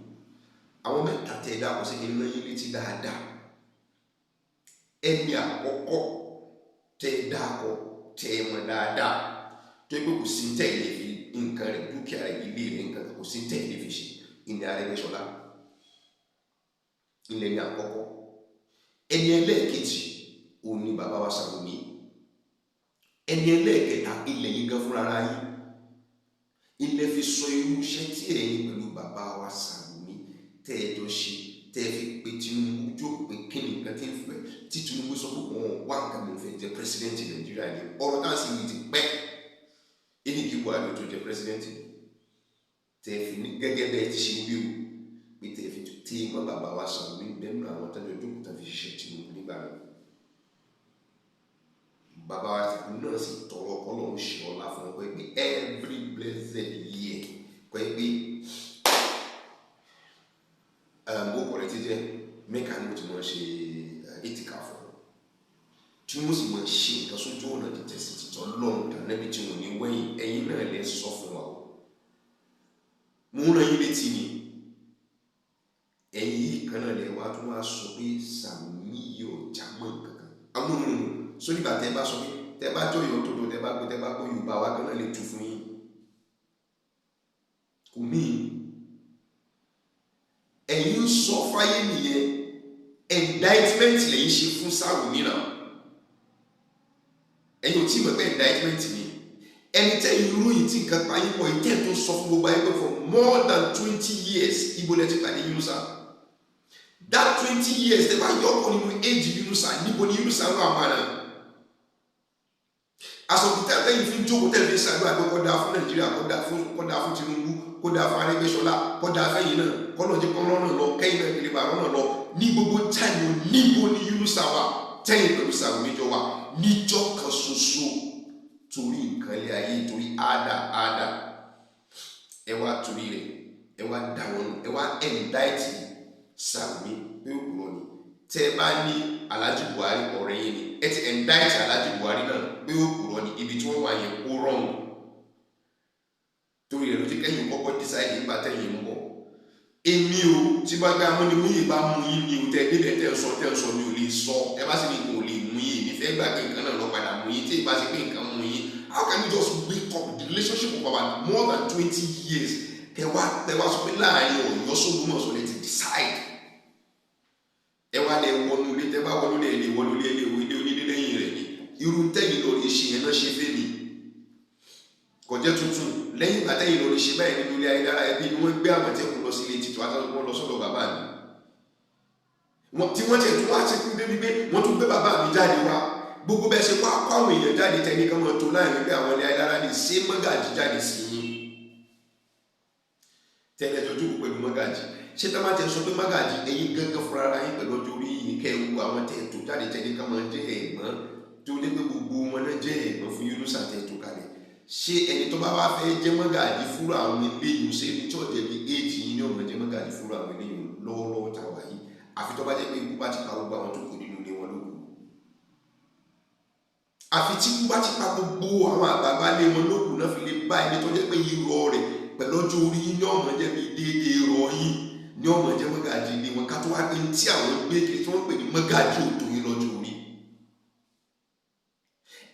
àwọn mẹ́ta tẹ ẹ dáàbò sí iná yín létí dáadáa ẹni àkọ́kọ́ tẹ ẹ dáàbò tẹ ẹ mọ̀ dáadáa tó ẹgbẹ́ kò sí tẹ ẹ lè fi nǹkan rẹ̀ dúkìá rẹ̀ ilé rẹ̀ nǹkan kò sí tẹ ẹ lè fi ṣe ilẹ̀ Arẹ́gbẹ́ṣọlá ilẹ̀ ní àkọ́kọ́ ẹni ẹlẹ́ẹ̀kejì òun ni bàbá wa Sàrùmí ẹni ẹlẹ́ẹ̀kẹta ilẹ̀ yìí gan fúnra ara yín ilẹ̀ fi sọ irú iṣẹ́ tí ẹ̀yin pẹ̀lú bàbá wa Sàrùmí tẹ́ ẹ jọ ṣe tẹ́ ẹ fi pe Tinubu jókòó pé kí ni nǹkan tí ń fẹ́ tí Tinubu sọ pé wọ́n wá nǹkan mi fẹ́ jẹ́ pírẹsidẹ́ǹtì Nàìjíríà ni ọ̀rọ̀ náà sì ní ti pẹ́ ẹni kí Buhari tó jẹ́ pírẹsidẹ́ǹtì tẹ́ ẹ fi ní gẹ́gẹ́ bẹ́ẹ̀ ti ṣe wíwò pé tẹ́ ẹ fi tí mọ́ bàbá wa Sàrùmí bẹ́ẹ̀ náà àwọn tẹ́lẹ̀ jókòó tán fi ṣiṣẹ́ Tinubu nígbà náà bàbá wa náà sì tọrọ Ọlọ́run ṣe ọlá fún ọ pé every blessed year pé ó kọ̀rẹ́ ti jẹ́ mẹ́kànnì tí wọ́n ṣe ètìkà fún tí wọ́n sì máa ṣe nǹkan sójú ọ̀nà títẹ̀ sí títọ́ lọ́rùn tàbí tí wọ́n ní wẹ́yìn ẹ̀yin náà lè sọ fún wa o mo ń rán yín létí ni ẹ̀yin yìí kan náà lè wá tó wá sọ pé Sàrùmí yóò jámọ́ kankan amúnú sórí ìgbà tẹ́ bá sọ pé tẹ́ bá tó yọ tó tó tẹ́ bá gbé Yorùbá wa gan náà lè tu fún yín kò míì ẹ̀yin ń sọ fáyé nìyẹn indictment lẹ́yìn ṣe fún Sàrùmí náà ẹ̀yin ò tí mọ̀ pé indictment ni ẹni tẹ́ ìròyìn tí nǹkan payín pọ̀ ìtẹ́ tó sọ fún gbogbo ayé pé for more than 20 years ibo lẹ ti pàdé Yunusa that 20 years tẹ́ bá yọ ọkọ nínú age Yunusa níbo ni Yunusa ń wà padà asọ̀kùtà lẹ́yìn fi ń jókòó tẹ̀lé ṣàdúrà pé kọ́ dáa fún Nàìjíríà kọ́ dáa fún Tinubu kó dáa fún Arẹ́gbẹ́ṣọlá kó dáa fẹ́yìn náà kọ́nà jẹ́ kọ́ lọ́nà lọ kẹ́yìn náà kiri bá lọ́nà lọ ní gbogbo táìmù níbo ni Yunusa wà tẹ́yìn pẹ̀lú Sàrùmí jọ wà níjọ́ kan ṣoṣo torí nǹkan ilé ayé torí àádá ẹ wá torí rẹ̀ ẹ wá dá wọn ẹ wá ẹ̀ńdáìtì Sàrùmí pé òkúrọ̀ ni tẹ́ bá ní Alhaji Buhari ọ̀rẹ́ yín ni ẹ ti indict Alhaji Buhari náà pé ó kúrò ní ibi tí wọ́n wà yẹn ó wrong torí rẹ̀ ló ti kẹ́yìn kọ́kọ́ decide nígbà tẹ́yìn ń bọ̀ èmi o tí bá gbé amúnimúyè bá mú yín ni o tẹ́ débẹ̀ tẹ́ ń sọ mi ò lè sọ ẹ bá sì ní nǹkan ò lè mú yín nífẹ̀ẹ́ gbà pé nǹkan náà lọ padà mú yín tí ì bá sì pé nǹkan mú yín how can you just wake up the relationship of about more than 20 years ẹ wá sọ pé láàrin Ọ̀yọ́ s'Ógbómọ̀ṣọ́ lè ti decide ẹ wá lẹ wọnú ilé tẹ bá wọnú ilé ẹ lè wọnú ilé ilé onílé lẹ́yìn rẹ̀ ni irú tẹ́yìn lọ lè ṣe yẹn náà ṣe fẹ́ mi kọjá tuntun lẹ́yìn ìgbà tẹ́yìn lọ lè ṣe báyìí nínú ilé ayélujára ẹbí ni wọ́n gbé Àmọ̀tẹ́kùn lọ sí ilé títọ́ àtàwọn wọn lọ sọ́dọ̀ bàbá mi tí wọ́n tẹ̀ tún wá ti kú débi pé wọ́n tún gbé bàbá mi jáde wá gbogbo bẹ́ẹ̀ ṣe wá kó àwọn èèyàn jáde tẹ́ ní kí wọ́n tó láàrin pé àwọn ilé ayélujára ní ṣé mọ́gàjì jáde sí yín tẹ́lẹ̀ tó jókòó pẹ̀lú mọ́gàjì ṣé tá má tẹ sọ pé mọ́gàjì ẹ̀yin gángan fúnra ara yín pẹ̀lú ọjọ́ orí yìí kẹ́ ẹ wo àwọn tẹ̀ tó jáde tẹ́ ní ká máa jẹ́ ẹ̀gbọ́n tó ní pé gbogbo wọn náà jẹ́ ẹ̀gbọ́n fún Yunusa tẹ̀ tó kalẹ̀ ṣé ẹni tó bá wá fẹ́ jẹ́ mọ́gàjì fúnra àwọn eléyìí ṣe ní tí ọ̀jẹ̀ bíi éèjì yìí ní ọ̀mọ̀ jẹ́ mọ́gàjì fúnra àwọn eléyìí lọ́wọ́lọ́wọ́ tá a wà yìí àfi tó bá jẹ́ pé ikú bá ti pa gbogbo àwọn tó kù nínú ilé wọn lókun àfi tí ikú bá ti pa gbogbo àwọn àgbààgbà lé wọn lókun náà fi lè bá ẹni tó jẹ́ pé irọ́ rẹ̀ pẹ̀lú ọjọ́ orí ní ọ̀mọ̀ jẹ́ bíi déédéé rọ yín ní ọ̀mọ̀ jẹ́ mọ́gàjì ilé wọn ká tó wá pé tí àwọn gbé kiri tí wọ́n pè ní mọ́gàjì òtò yín lọ́jọ́ orí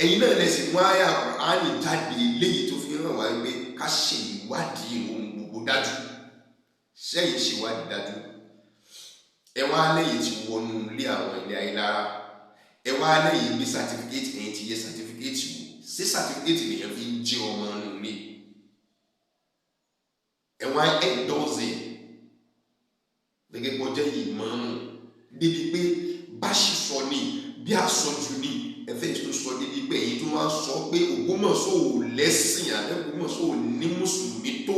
ẹ̀yin náà lẹ́sìn mú àyà Kùránì jáde léyìí tó fi hàn wá pé ká ṣe ìwádìí ohun gbogbo dájú sẹ́yìn ṣe ìwádìí dájú ẹ wá lẹ́yìn tí wọnú ilé àwọn ilé ayélujára ẹ wá lẹ́yìn bí certificate ẹ̀yìn ti yẹ certificate wò ṣé certificate nìyẹn fi ń jẹ́ ọmọ nínú ilé ẹ wá endorse gẹ́gẹ́ bọ́ jẹ́ ìmáàmù débi pé bá ṣì sọ ní bí àsọjù ní ẹ̀fẹ́ tó sọ débi pé èyí tó wá sọ pé Ògbómọ̀ṣọ́ ò lẹ́sìn àbẹ́ Ògbómọ̀ṣọ́ ò ní mùsùlùmí tó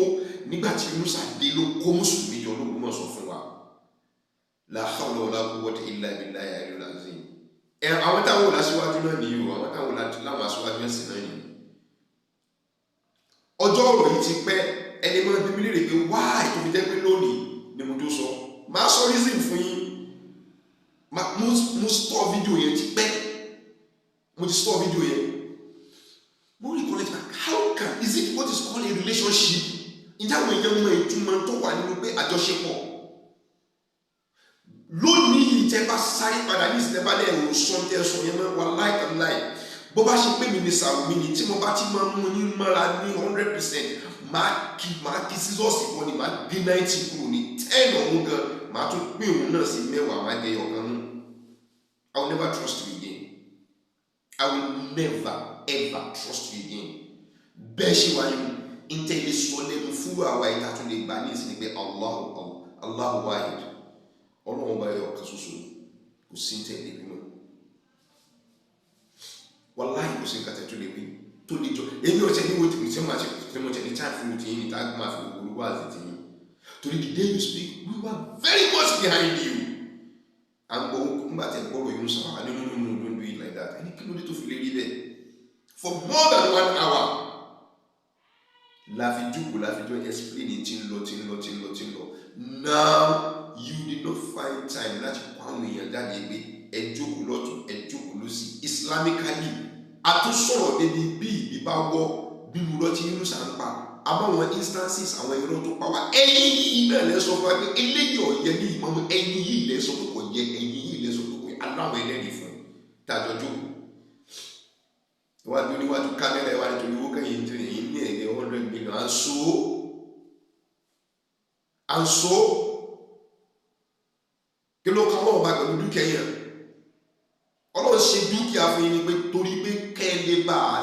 nígbà tí Yunusa dé ló kó mùsùlùmí jọ l'Ógbómọ̀ṣọ́ fún wa la hawla wala quwwata illa billahi al-aliyyil azim àwọn táwọn làṣíwájú náà nìyí o àwọn táwọn láwọn aṣíwájú ẹ̀sìn náà nìyí ọjọ́ ọ̀rọ̀ yìí ti pẹ́ ẹni máa bí mi lè rè pé wáì tó fi jẹ́ pé lónìí ni mo tó sọ máa sọ reason fún yín mo store fídíò yẹn ti pẹ́ mo ti store fídíò yẹn mo rí college back how can is it what is called a relationship ìjáwé èèyàn mọ ìtumọ̀ tó wà nínú pé àjọṣepọ̀ lónìí ìtẹ́ bá sáré padà ní ìsìtẹ́ bá lẹ̀ ẹ̀rọ sọ́ńtẹ́ sọ yẹn máa wà láì bó bá ṣe pé mi ní Sàwùmí ni tí mo bá ti máa mú yín mọ́ra ní 100% máa kí sísọ́ọ̀sì kan ní máa gbé 90 kúrò ní 10 ọ̀hún gan máa tún pín òun náà sí 10 máa dé ọ̀kan mú. I will never trust you again. I will never ever trust you again. Bẹ́ẹ̀ ṣe wáyé mu ìtẹ̀lé sọ lẹ́nu fúru àwa ìta tó lè gbà ní ìsìn pé Allahu wahid Ọlọ́run bá yọ ọ̀kan ṣoṣo kò sí ìtẹ̀lé bímọ. Wàláhì kò sí nǹkan tẹ̀ tó lè wí tó lè jọ èmi ọ̀sẹ̀ ní wo tìmí tí wọ́n ṣe mo tẹ̀lé time fún mi tí yín ní tá a máa fi gbogbo wá àti tìyín torí the day you speak we were very much behind you à ń gbọ́ nígbà tí ẹ̀ gbọ́rọ̀ yóò sọ àwọn nínú don't do it like that ẹni kí ló dé tó fi lè rí bẹ́ẹ̀ for more than 1 hour la fi jókòó la fi jọ explain tí ń lọ now you did not find time láti kó àwọn èèyàn jáde pé ẹ jókòó lọ́tún ẹ jókòó lọ́sí islamically a tún sọ̀rọ̀ débi bí ìbá wọ́ bí mo lọ tí Yunusa ń pa àbáwọn instances àwọn irọ́ tó pa wá ẹ̀yin yìí náà lẹ́ sọ fún wa pé eléyìí ọ̀yẹ́ ní ìmọ̀mọ́ ẹ̀yin yìí lẹ́ sọ pé kò yẹ ẹ̀yin yìí lẹ́ sọ pé kò yẹ aláwọ̀ ẹlẹ́rìí fún tàjọ jókòó iwájú níwájú kámẹ́rà ẹ̀ wá nítorí owó kẹ́yìn tí èyí ní ẹ̀gẹ́ 100 million à ń so kí ló kọ́ ọlọ́run bá pẹ̀lú dúkìá yẹn ọlọ́run ṣe dúkìá fún yín ni pé torí pé kẹ́lẹ́ bá a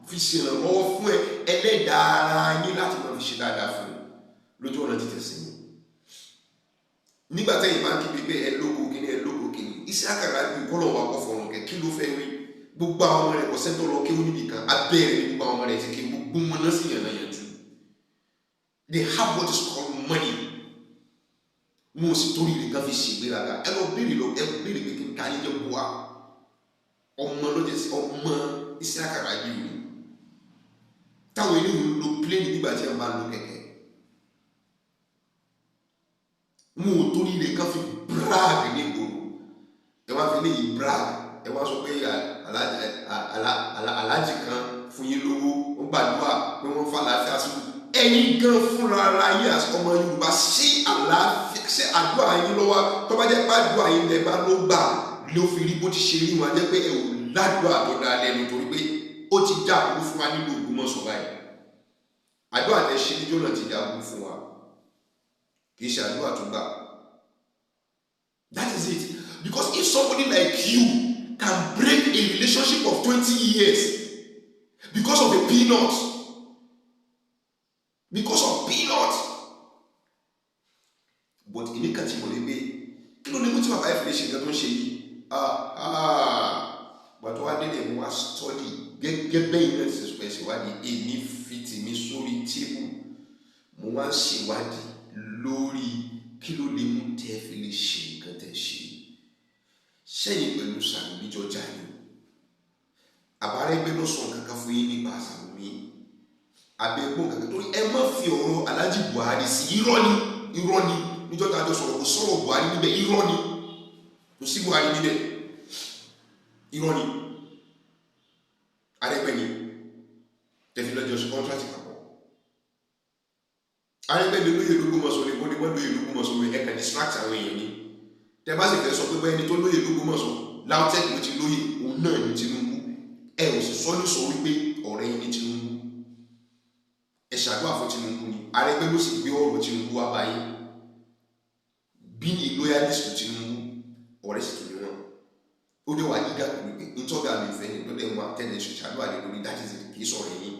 fi ṣèrànlọ́wọ́ fún ẹlẹ́dàá ara yín láti máa fi ṣe dáadáa fún lójú ọ̀nà títẹ̀ sí yín nígbà tẹ́yìn bá ń kí pé ẹ lóko kíní iṣẹ́ àkàrà bí kọ́lọ̀ wà kọ́ fọ̀rùn kẹ́ kí ló fẹ́ rí gbogbo àwọn ọmọ rẹ̀ kọ́ sẹ́ńtọ́ lọ kéwú níbi kan abẹ́rẹ́ gbogbo àwọn ọmọ rẹ̀ ti ké gbogbo wọn náà sì yàn náà yẹn jù they have what is called money wọn ò sì torí rẹ̀ kan fi ṣègbéraga ẹ lọ béèrè pé kí n ká yín jẹ́ bua ọmọ ló jẹ́ sí ọmọ iṣẹ́ àkàrà yìí ni táwọn eléyìí ń lo plane nígbà tí wọ́n bá lo kẹ̀kẹ́ wọn ò torí rẹ̀ kan fi brag ní ìgboro dé ìbra ẹ wá sọ pé aláàjì kan fún yín lówó ó gbàdúrà pé wọ́n fà láàfíà sí ẹ̀yin gan fúnra ara yín àti ọmọ Yorùbá sí àlàáfíà sí àdúrà yín lọ́wọ́ tó bá jẹ́ pé àdúrà yín lẹ́ bá ló gbà ló fi rí bó ti ṣe rí wọn jẹ́ pé ẹ ò ládùúrà tó dáa lẹ́nu torí pé ó ti dá àbúrú fún wa nílùú Ògbómọ̀ṣọ́ báyìí àdúrà tẹ ṣe níjọ́ náà ti dá àbúrú fún wa kì í ṣe àdúrà tó gbà. That is it. Because if somebody like you can break a relationship of 20 years because of a peanut, but in a category be, kí ló ní mo ti bàbá ẹ̀ fi lè ṣe nǹkan tó ń ṣe yìí? But why did they want study? Gẹ́gẹ́ bẹ́ẹ̀ náà ti sọ ẹ̀sìn wádìí èmi fi tèmi sórí tébù mo wá ń ṣèwádìí lórí kí ló lè mú tẹ́ fi lè ṣe nǹkan tẹ́ ṣe. Sẹ́yìn pẹ̀lú Sàrùmí jọjà ni àbárẹ́gbẹ́ ló sọ kankan fún yín nípa Sàrùmí abẹ́gbọ́n kankan torí ẹ má fi ọ̀rọ̀ Alhaji Buhari sí irọ́ ni níjọ́ tá a jọ sọ̀rọ̀ kò sọ̀rọ̀ Buhari níbẹ̀ irọ́ ni kò sí Buhari níbẹ̀ irọ́ ni Arẹ́gbẹ́ ni tẹ̀fí lọ́jọ́ sí kọ́ńtrátì papọ̀ Arẹ́gbẹ́ ni lóye l'Ógbómọ̀ṣọ́ ni wọ́n ní wọ́n lóye l'Ógbómọ̀ṣọ́ ni ẹ̀ka distract àwọn èèyàn ni tẹ bá sì fẹ́ sọ pé bẹ́ẹ̀ ni tó lóye l'Ógbómọ̀ṣọ́ LAUTECH ló ti lóye òun náà ní Tinubu ẹ ò sì sọ ní sọ wípé ọ̀rẹ́ yín ní Tinubu ẹ ṣàdúrà fún Tinubu ni Arẹ́gbẹ́ ló sì gbé ọ̀rọ̀ Tinubu wá báyìí bí ní loyalist to Tinubu ọ̀rẹ́ sì tún ní wọn ó dé wà yíga pé nítorí àmì ìfẹ́ ní lọ́dẹ̀ wọn tẹ́lẹ̀ ṣe ṣàdúrà lé lórí that is kì í sọ̀rọ̀ yín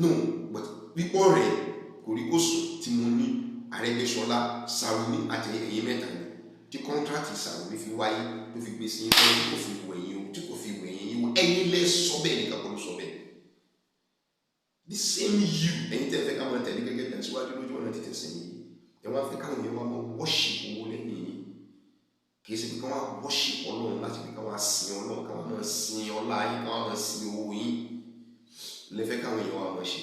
no but pípọ̀ rẹ̀ kò rí kó sùn tí mo ní Arẹ́gbẹ́ṣọlá Sàrùmí àti ẹ̀yìn mẹ́ta ni tí kọ́ńtrátì Sàrùmí fi wáyé tó fi gbé sí ẹni tí kò fi wẹ̀yìn o tí kò fi wẹ̀yìn o ẹ̀yin lẹ́ sọ bẹ́ẹ̀ ní kakọ́ ló sọ bẹ́ẹ̀ the same you ẹ̀yin tẹ́ fẹ́ ká máa tẹ̀lé gẹ́gẹ́ bí aṣíwájú lójú ọ̀nà títẹ̀ sẹ́yìn ẹ̀ wá fẹ́ káwọn èèyàn wá máa worship owó lẹ́yìn yìí kì í ṣe pé ká wá worship Ọlọ́run láti pé ká wá sin Ọlọ́run ká wá máa sin ọlá yín ká wá máa sin owó yín lẹ́fẹ́ káwọn èèyàn wá máa ṣe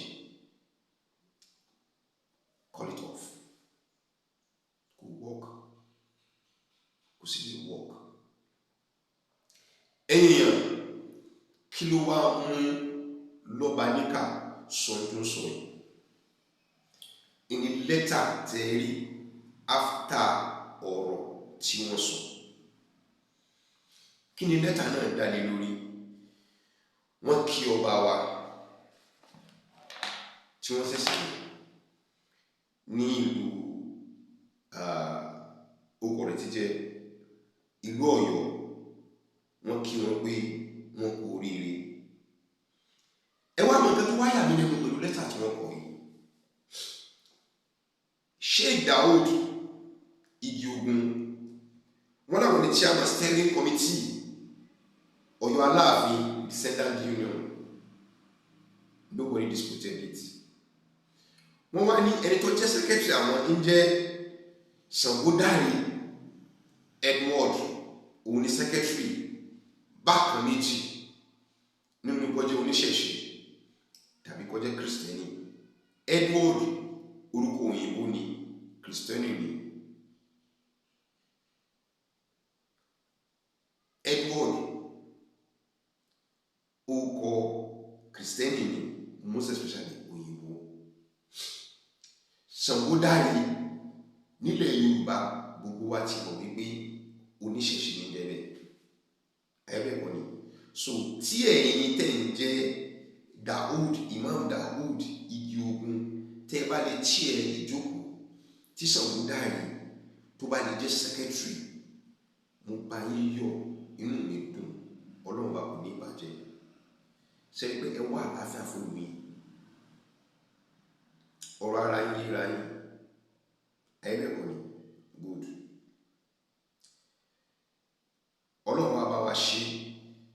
call it off. Work kò sì lè work. Èèyàn kí ló wá mú lọ́ba níkà sọ tó sọ yìí ìní lẹ́tà tẹ̀rí after ọ̀rọ̀ tí wọ́n sọ kí ni lẹ́tà náà dá lé lórí wọ́n kí ọba wa tí wọ́n ṣẹ̀ṣẹ̀ ní ìlú orúkọ rẹ̀ ti jẹ́ ìlú Ọ̀yọ́ wọ́n kí wọn pé wọ́n kú oríire ẹ wá mọ̀ nǹkan tó wáyà mí lẹ́nu pẹ̀lú lẹ́tà tí wọ́n kọ yìí Sheikh Daud Igiogun wọ́n làwọn ní chairman steering committee Ọ̀yọ́ Aláàfin Descendant Union nobody disputed it wọ́n wá ní ẹni tó jẹ́ secretary àwọn ń jẹ́ Sangodari Edward òun ni secretary bákan méjì nínú kọjá oníṣẹ̀ṣe tàbí kọjá Kristẹni Edward orúkọ òyìnbó ni Kristẹni ni Edward orúkọ Kristẹni ni most especially òyìnbó Sangodari nílẹ̀ Yorùbá gbogbo wa ti mọ̀ wípé oníṣẹ̀ṣe ní jẹ́bẹ̀ ẹ̀bẹ̀kọ́ ni so tí ẹ̀yin tẹ́ ń jẹ́ Daud Imam Daud Igiogun tẹ́ bá lè tí ẹ̀ ìjókòó tí Sangodari tó bá lè jẹ́ secretary mo bá yín yọ̀ inú mi dùn Ọlọ́run bá kò ní ìbàjẹ́ sẹ́yìn pé ẹ wá àlàáfíà fún mi ọ̀rọ̀ ara yín yíra yín ẹ̀bẹ̀kọ́ ni good Ọlọ́run wa bá wa ṣe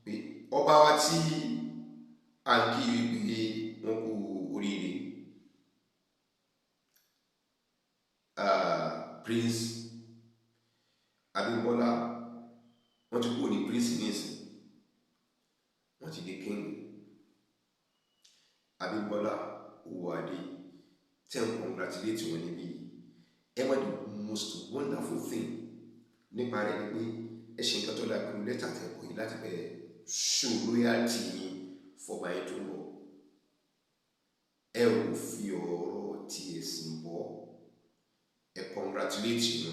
pé ọba wa tí a ń kí wípé wọn kú oríire Prince Abímbọ́lá wọ́n ti kúrò ní Prince nísìn wọ́n ti di King Abímbọ́lá Owóadé tẹ́ ń congratulate wọn níbí ẹ wá the most wonderful thing nípa rẹ̀ ni pé ẹ ṣe nǹkan tó dàbí lẹ́tà tẹ̀kọ̀ yìí láti bẹ̀rẹ̀ ṣò lóyàtì yín fọba yín tó ń bọ̀. Ẹ ò fi ọ̀rọ̀ tí ẹ̀sìn bọ̀. Ẹ congratulate you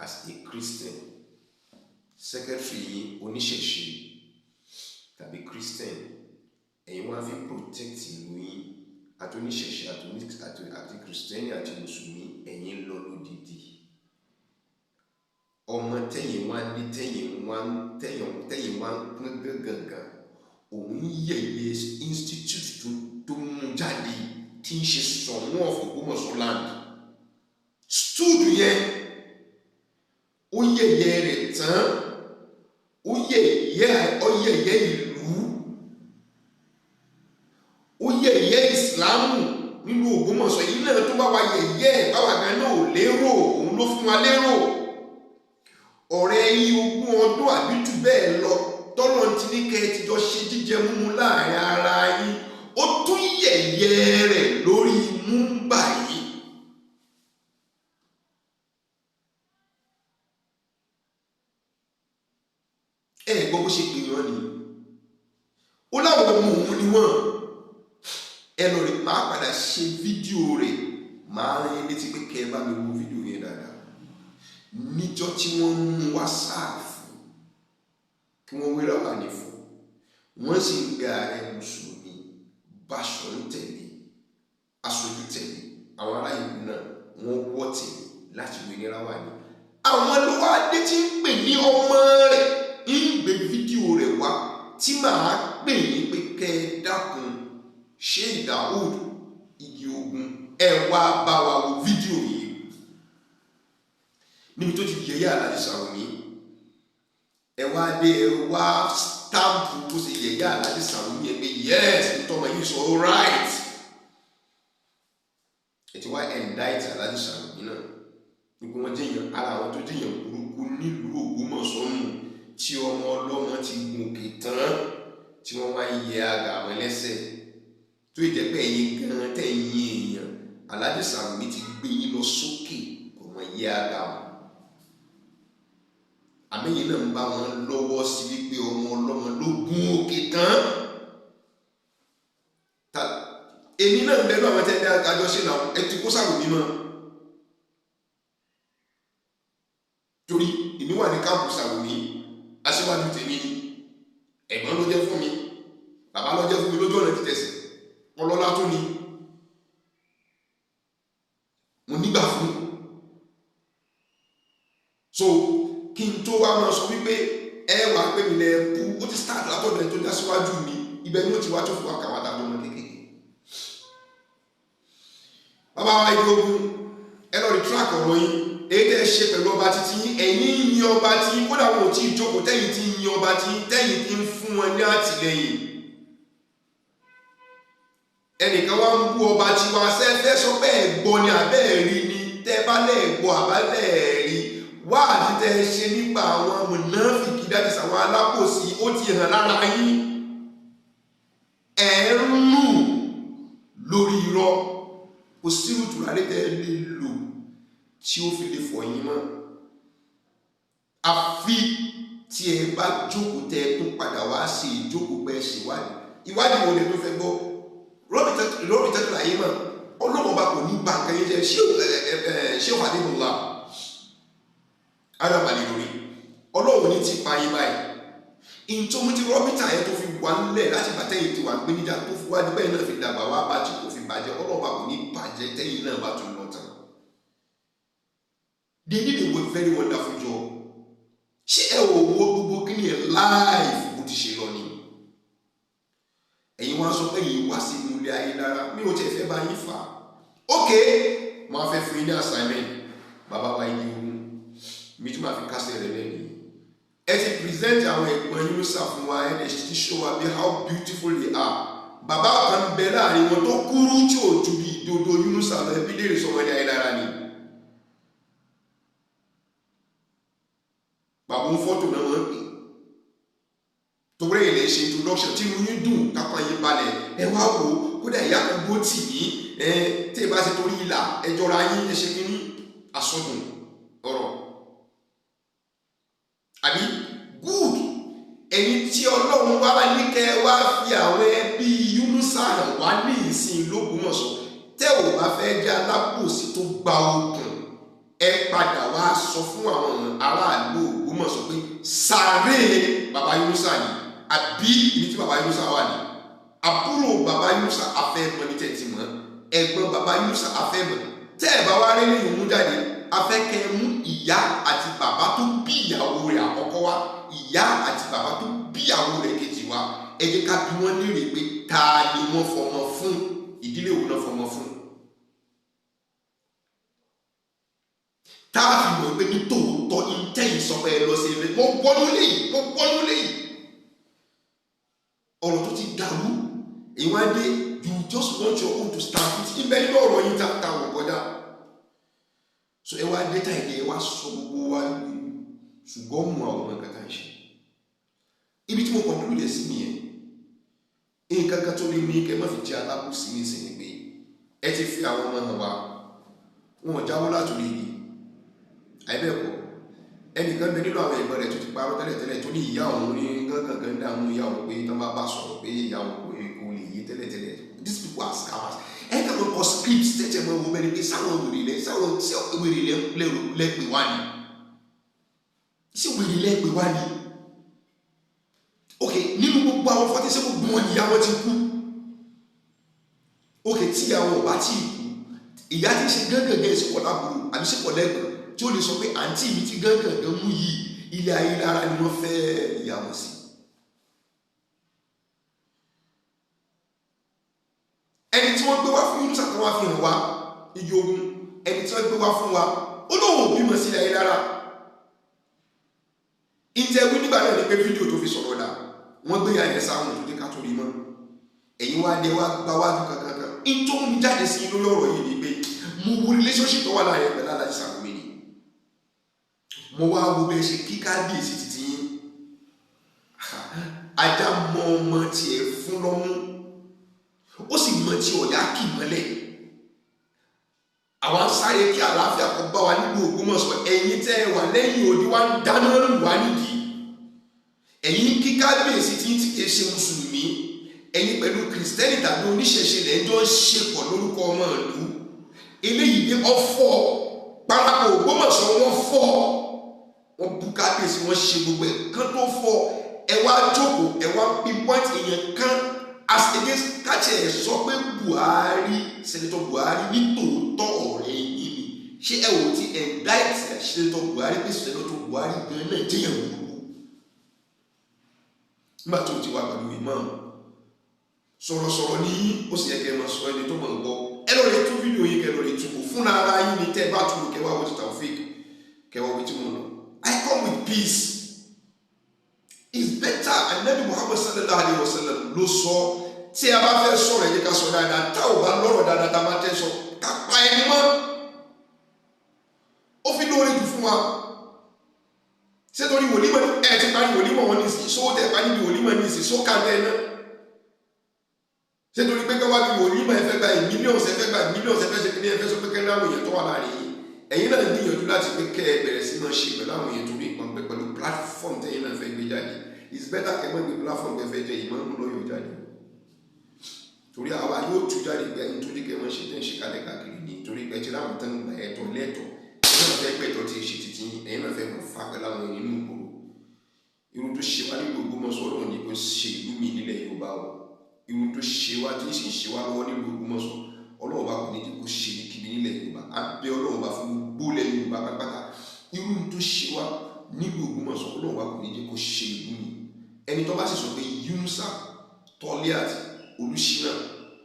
as a Christian. Secretary yín oníṣẹ̀ṣe tàbí Christian, ẹ̀yin wá fi protect ìlú yín àti oníṣẹ̀ṣe àti Christian àti Mùsùlùmí, ẹ̀yin lọ lódìdí. Ọmọ tẹ̀yin wá ní tẹ̀yin wá ń pín gangan, òun yẹ̀yẹ́ institute tó mú jáde tí ń ṣe Ṣọ̀ún of Ògbómọ̀ṣọ́ land. Stood yẹn ó yẹ̀yẹ́ rẹ̀ tán, ó yẹ̀yẹ́ ìlú, ó yẹ̀yẹ́ ìsìlámù nínú Ògbómọ̀ṣọ́ yìí náà tó bá wa yẹ̀yẹ́ báwa gan náà ò lérò, òun ló fún wa lérò. Ọ̀rẹ́ yín 20 ọdún àbí jù bẹ́ẹ̀ lọ tọ́lọ́ ti ní kẹ́ ẹ ti jọ ṣe jíjẹ múmu láàrin ara yín, ó tún yẹ̀yẹ́ rẹ̀ lórí múmbà yìí. Ẹ gbọ́ bó ṣe pè wọ́n ni ó láwọn ọmọ òun ni wọ́n. Ẹ lọ rí máa padà ṣe fídíò rẹ̀, máa rán yín létí pé kẹ́ ẹ bá mi wo fídíò yẹn dáadáa. Níjọ́ tí wọ́n mú wá sáàfù kí wọ́n wéra wà ní fún, wọ́n sì ń gbé ààrẹ Mùsùlùmí Báṣọ̀run tẹ̀lé, aṣojú tẹ̀lé, àwọn ará ìlú náà wọ́n wọ́ tẹ̀lé láti wéra wà ní. Àwọn ló wá dé tí ń pè ní ọmọ rẹ̀, ń gbé fídíò rẹ̀ wá tí màá pè ní pé kẹ́ ẹ dákun Sheikh Daud Igi Ogun, ẹ wá bá wa wo fídíò yìí níbi tó ti yẹ̀yẹ́ Alhaji Sarumi. Ẹ wá dé ẹ wá stampu tó ṣe yẹ̀yẹ́ Alhaji Sarumi ẹ pé yes ntọ́mọ yìí sọ right. Ẹ ti wá indict Alhaji Sarumi náà nígbà wọn jẹyàn ara àwọn tó jẹyàn burúkú nílùú Ògbómọ̀ṣọ́ nù tí ọmọ ọlọ́mọ ti gòkè tán tí wọ́n wá yẹ àgà àwọn ẹlẹ́sẹ̀ tó ìjẹ́pẹ́ ẹ̀yìn gan tẹ̀yìn èèyàn Alhaji Sarumi ti gbé yín lọ sókè kò mọ̀ yẹ àgà wọn. Àmẹ́yìn náà ń bá wọn lọ́wọ́ sí wípé ọmọ ọlọ́mọ ló gún òkè tán. Èmi náà ń bẹ́ẹ̀ lọ́wọ́ tẹ́lẹ̀ àjọṣe náà ẹ ti kó Sarumi mọ́. Torí èmi wà ní káàpù Sarumi, aṣíwájú tèmi ni, ẹ̀gbọ́n ló jẹ́ fún mi, bàbá ló jẹ́ fún mi lójú ọ̀nà títẹ̀sí, ọlọ́lá tó ní. Mo nígbà fún. So kí n tó wá máa sọ wípé ẹ wà pé mi lẹ bú, ó ti start látọ̀dọ̀ ẹ tó já síwájú mi, ibẹ̀ ni ó ti wá tó fún wa kàwá dá lọ́mọ kékeré. Bàbá wa Igi Ogun, ẹ lọ rí track ọ̀rọ̀ yín, èyí tẹ́ ẹ ṣe pẹ̀lú ọba títí yín, ẹ̀yin yin ọba tí yín, kódà wọn ò tí ì jókòó tẹ́yìn tí yin ọba tí yín, tẹ́yìn tí ń fún wọn ní àtìlẹ́yìn. Ẹnìkan wá ń bú ọba tí wa sẹ́fẹ́ sọ pé ẹ̀ gbọ́ ni àbẹ́ rí ni, tẹ́ bá lẹ̀ gbọ́ àbálẹ̀ rí. Wá àti tẹ́ ẹ ṣe nípa àwọn mùnáfìkì dájú sàwọn alábòsí ó ti hàn lára yín. Ẹ̀ ń lù lórí irọ́, kò sírù tùràrí tẹ́ ẹ lè lò tí ó fi lè fọ̀ yín mọ́. Àfi tí ẹ bá jókòó tẹ́ ẹ tún padà wá sí ìjókòó pé ẹ ṣèwádìí. Ìwádìí wo lè tó fẹ́ gbọ́? Rọ́bì tẹ́tù láyé mọ̀, ọlọ́run bá kò ní bá nǹkan yín jẹ́ ṣé wà nínú ńlá. Arábàlì lórí ọlọ́run ní ti pa yín báyìí. Ìntòmú ti rọ́bìtà yẹn tó fi wà nílẹ̀ láti bá tẹ́yìn tí wà ń gbé níjà tó fi wá níbẹ̀ náà fi dàgbà wá bá tí kò fi bàjẹ́, ọlọ́run bá kò ní bàjẹ́ tẹ́yìn náà bá tún lọ tán. They did a very wonderful job. Ṣé ẹ ò wo gbogbo kí ni ẹ láìfù bó ti ṣe lọ ni? Ẹ̀yin wá sọ pé yìí wá sí inú ilé ayé lára, mi ò tẹ̀ fẹ́ bá yín fà. Ok, máa fẹ́ fún yín ní assignment, bàbá wa Igi Ogun, mi tún máa fi kásẹ̀ rẹ̀ lẹ́yìn. Ẹ ti present àwọn ẹ̀gbọ́n Yunusa fún wa, ẹ ti show wa bí how beautiful they are. Bàbá kan bẹ láàrin wọn tó kúrú tí ò ju bí ìdodo Yunusa lọ, ẹbí lè rí sọmọ ní ayé lára ni. Bàbá ń fọ́tò náà wọ́n pè. Torí ilẹ̀ ṣe introduction tí mo ní dùn kápá yín balẹ̀, ẹ wá wò ó, kódà ìyá kan gbó tì yín, tí ẹ bá ṣe torí ìlà, ẹ jọra yín, ẹ ṣe kí ní àsọdùn ọ̀rọ̀. àbí good ẹ̀yin tí Ọlọ́run wá ní kẹ́ wá fi àwọn ẹbí Yunusa hàn wá ní ìsìn l'Ógbómọ̀ṣọ́ tẹ́ ò bá fẹ́ jẹ́ alábòsí tó gba okùn ẹ padà wá sọ fún àwọn aráàlú Ògbómọ̀ṣọ́ pé sàárè bàbá Yunusa ni àbí ibi tí bàbá Yunusa wà ní àbúrò bàbá Yunusa afẹ́mọ́ ní tẹ̀tì mọ́ ẹ̀gbọ́n bàbá Yunusa afẹ́mọ́ tẹ́ ẹ̀ bá wá rí nínú mú jáde afẹ́kẹ́ mú ìyá àti bàbá tó bí ìyàwó rẹ̀ àkọ́kọ́ wá ìyá àti bàbá tó bí ìyàwó rẹ̀ kejì wá ẹ jẹ́ ká bí wọ́n léèrè pé ta ni wọ́n fọmọ fún ìdílé wo náà fọmọ fún. tá a fi mọ̀ pé ní tòótọ́ ìtẹ́yìn sọ pé ẹ lọ sí ilé mo gbọ́nú léyìí ọ̀rọ̀ tó ti dàrú ìwádìí you just want your own to start with ibẹ̀ nínú ọ̀rọ̀ yìí ta wọ̀ kọjá so ẹ wá dé táyì ẹ wá sọ gbogbo wa ṣùgbọ́n mu àwọn ọmọ nǹkan tá ń ṣe ibi tí mo conclude sí nìyẹn nǹkan kan tó lè mú kẹ́ má fi jẹ́ alábòsí ní ìsìn pé ẹ ti fi àwọn ọmọ hàn wá wọn jáwọ́ látòrí ìdí àìbẹ́ẹ̀kọ́ ẹnìkan bẹ nínú àwọn ẹ̀gbọ́n rẹ̀ tó ti parọ́ tẹ́lẹ̀tẹ́lẹ̀ tó ní ìyá òun ní gángan dààmú ìyá òun pé tán bá sọ̀rọ̀ pé ìyá òun kò lè yé tẹ́lẹ̀tẹ́lẹ̀ these people are scammers ẹ kàn lọ kọ script tẹ́tẹ̀ mọ́ wọn bẹ́ẹ̀ ni pé sáwọn wèrè lẹ́pẹ̀ wá ni sí wèrè lẹ́pẹ̀ wá ni ok nínú gbogbo àwọn fọ́tí sí gbogbo wọn ìyá wọn ti kú ok tí àwọn ọba tí kú ìyá ti ṣe gángan sí pọ̀ lábúrò àbí sí pọ̀ lẹ́gbẹ̀ẹ́ tí ó lè sọ pé àǹtí mi ti gángan mú yìí ilé ayé lára ni wọ́n fẹ́ ìyàwó sí. ẹni tí wọ́n gbé wá fún Yunusa kan wá fi hàn wá igi ogun ẹni tí wọ́n gbé wá fún wa ó lóun ò bímọ sí ilé ayé lára. ìtẹ̀wé nígbà náà ni pé fídíò tó fi sọ̀rọ̀ dà wọ́n gbé yàrá sáwọn tó dé ká tó rí mọ́ ẹ̀yin wá dé wá gbá wájú kankan nítorí mi jáde sí lórí ọ̀rọ̀ yìí ni pé mo wo relationship tó wà láàrin ẹgbẹ́ Alhaji Sarumi ni mo wá wo bẹ́ẹ̀ ṣe kí kábíyèsí títí yín ajá mọ ọmọ tiẹ̀ fún lọ́mú ó sì mọ tí ọ̀yá kì mọ́lẹ̀ àwọn sáré kí àlàáfíà kó bá wa nílùú Ògbómọ̀ṣọ́ ẹ̀yin tẹ́ ẹ wà lẹ́yìn òdi wá ń dáná lù wá nídìí ẹ̀yin kí kábíyèsí tí kì í ṣe mùsùlùmí ẹ̀yin pẹ̀lú kìrìsìtẹ́nì tàbí oníṣẹ̀ṣe lẹ́jọ́ ṣe pọ̀ lórúkọ ọmọ ìlú eléyìí ní ọ̀fọ̀ parapọ̀ Ògbómọ̀ṣọ́ wọn fọ́ wọn bu kábíyèsí wọn ṣe gbogbo ẹ̀ kán tó fọ́ ẹ wá jókòó ẹ wá pinpoint èèyàn kan as against káàtì ẹ̀ sọ pé Buhari Senator Buhari ní tòótọ́ ọ̀rẹ́ yìí ni ṣé ẹ wò ti indict Senator Buhari pé Senator Buhari gan náà jẹ́yàn gbogbo nígbà tó ti wà pẹ̀lú imam sọ̀rọ̀sọ̀rọ̀ ní ó sì yẹ kẹ́ ẹ máa sọ ẹni tó máa ń gbọ́ ẹ lọ rẹ tún fídíò yìí kẹ́ lọ rẹ tún kò fúnra ara yín ni tẹ́ ẹ bá tún kẹ́ wá wọ́n ti Taofeek kẹ́ wọ́n wọ́n ti mú un lọ. I come with peace. It's better Ànábì Muhammad sallallahu alayhi wa sallam ló sọ tí a bá fẹ́ sọ̀rọ̀ ẹ̀jẹ̀ ká sọ dáadáa tá ò bá lọ́rọ̀ dáadáa tá a bá tẹ́ sọ ká pa ẹni mọ́ ó fi lóore jù fún wa ṣé torí wòlímọ̀ ẹ̀ ti parí wòlímọ̀ wọn ní ìsìn sówó tẹ̀ parí bí wòlímọ̀ ní ìsìn sókà bẹ́ẹ̀ náà ṣé torí pé káwá bí wòlímọ̀ ẹ fẹ́ gba mílíọ̀nù ẹ fẹ́ gba mílíọ̀nù ẹ fẹ́ ṣe kí ni ẹ fẹ́ sọ pé kẹ́ńdà àwọn èèyàn tó wà láàrin yìí ẹ̀yin náà gbìyànjú láti pé kẹ́ ẹ bẹ̀rẹ̀ sí máa ṣe pẹ̀lú àwọn èèyàn torí ìpọn pẹ̀ pẹ̀lú platform tẹ̀yin náà fẹ́ gbé jáde it's better kẹ́ mọ́ gbé platform tẹ̀ fẹ́ jẹ́ ìmọ̀ ń lọ́yọ̀ jáde torí àwa yóò tú jáde gbẹ nítorí kẹ́ wọ́n ṣe tẹ́ ń ṣe kalẹ̀ káàkiri ní torí pé tí láwọn tán gba ẹ̀tọ́ lẹ́tọ̀ ẹ̀yin náà fẹ́ gbẹ̀tọ̀ tí ṣe títí ẹ̀yin náà fẹ́ mọ̀ fà pẹ̀lú àwọn èèyàn nínú ìgboro irun tó ṣe wá nílùú Ògbómọ̀ṣọ́ ọ̀rọ̀ ní kò ṣe ìlú mi nílẹ̀ Yorùbá o irun tó ṣe wá tí ń sì ṣe wá lọ́wọ́ nílùú Ògbómọ̀ṣọ́ Ọlọ́run bá kò ní kí kò ṣe ní kíbi nílẹ̀ Yorùbá abẹ́ Ọlọ́run bá fún gbólẹ̀ Yorùbá pátápátá irun tó ṣe wá nílùú Ògbómọ̀ṣọ́ Ọlọ́run bá kò ní kí kò ṣe ìlú mi ẹni tó bá sì sọ pé Yunusa Toliat Olúṣínà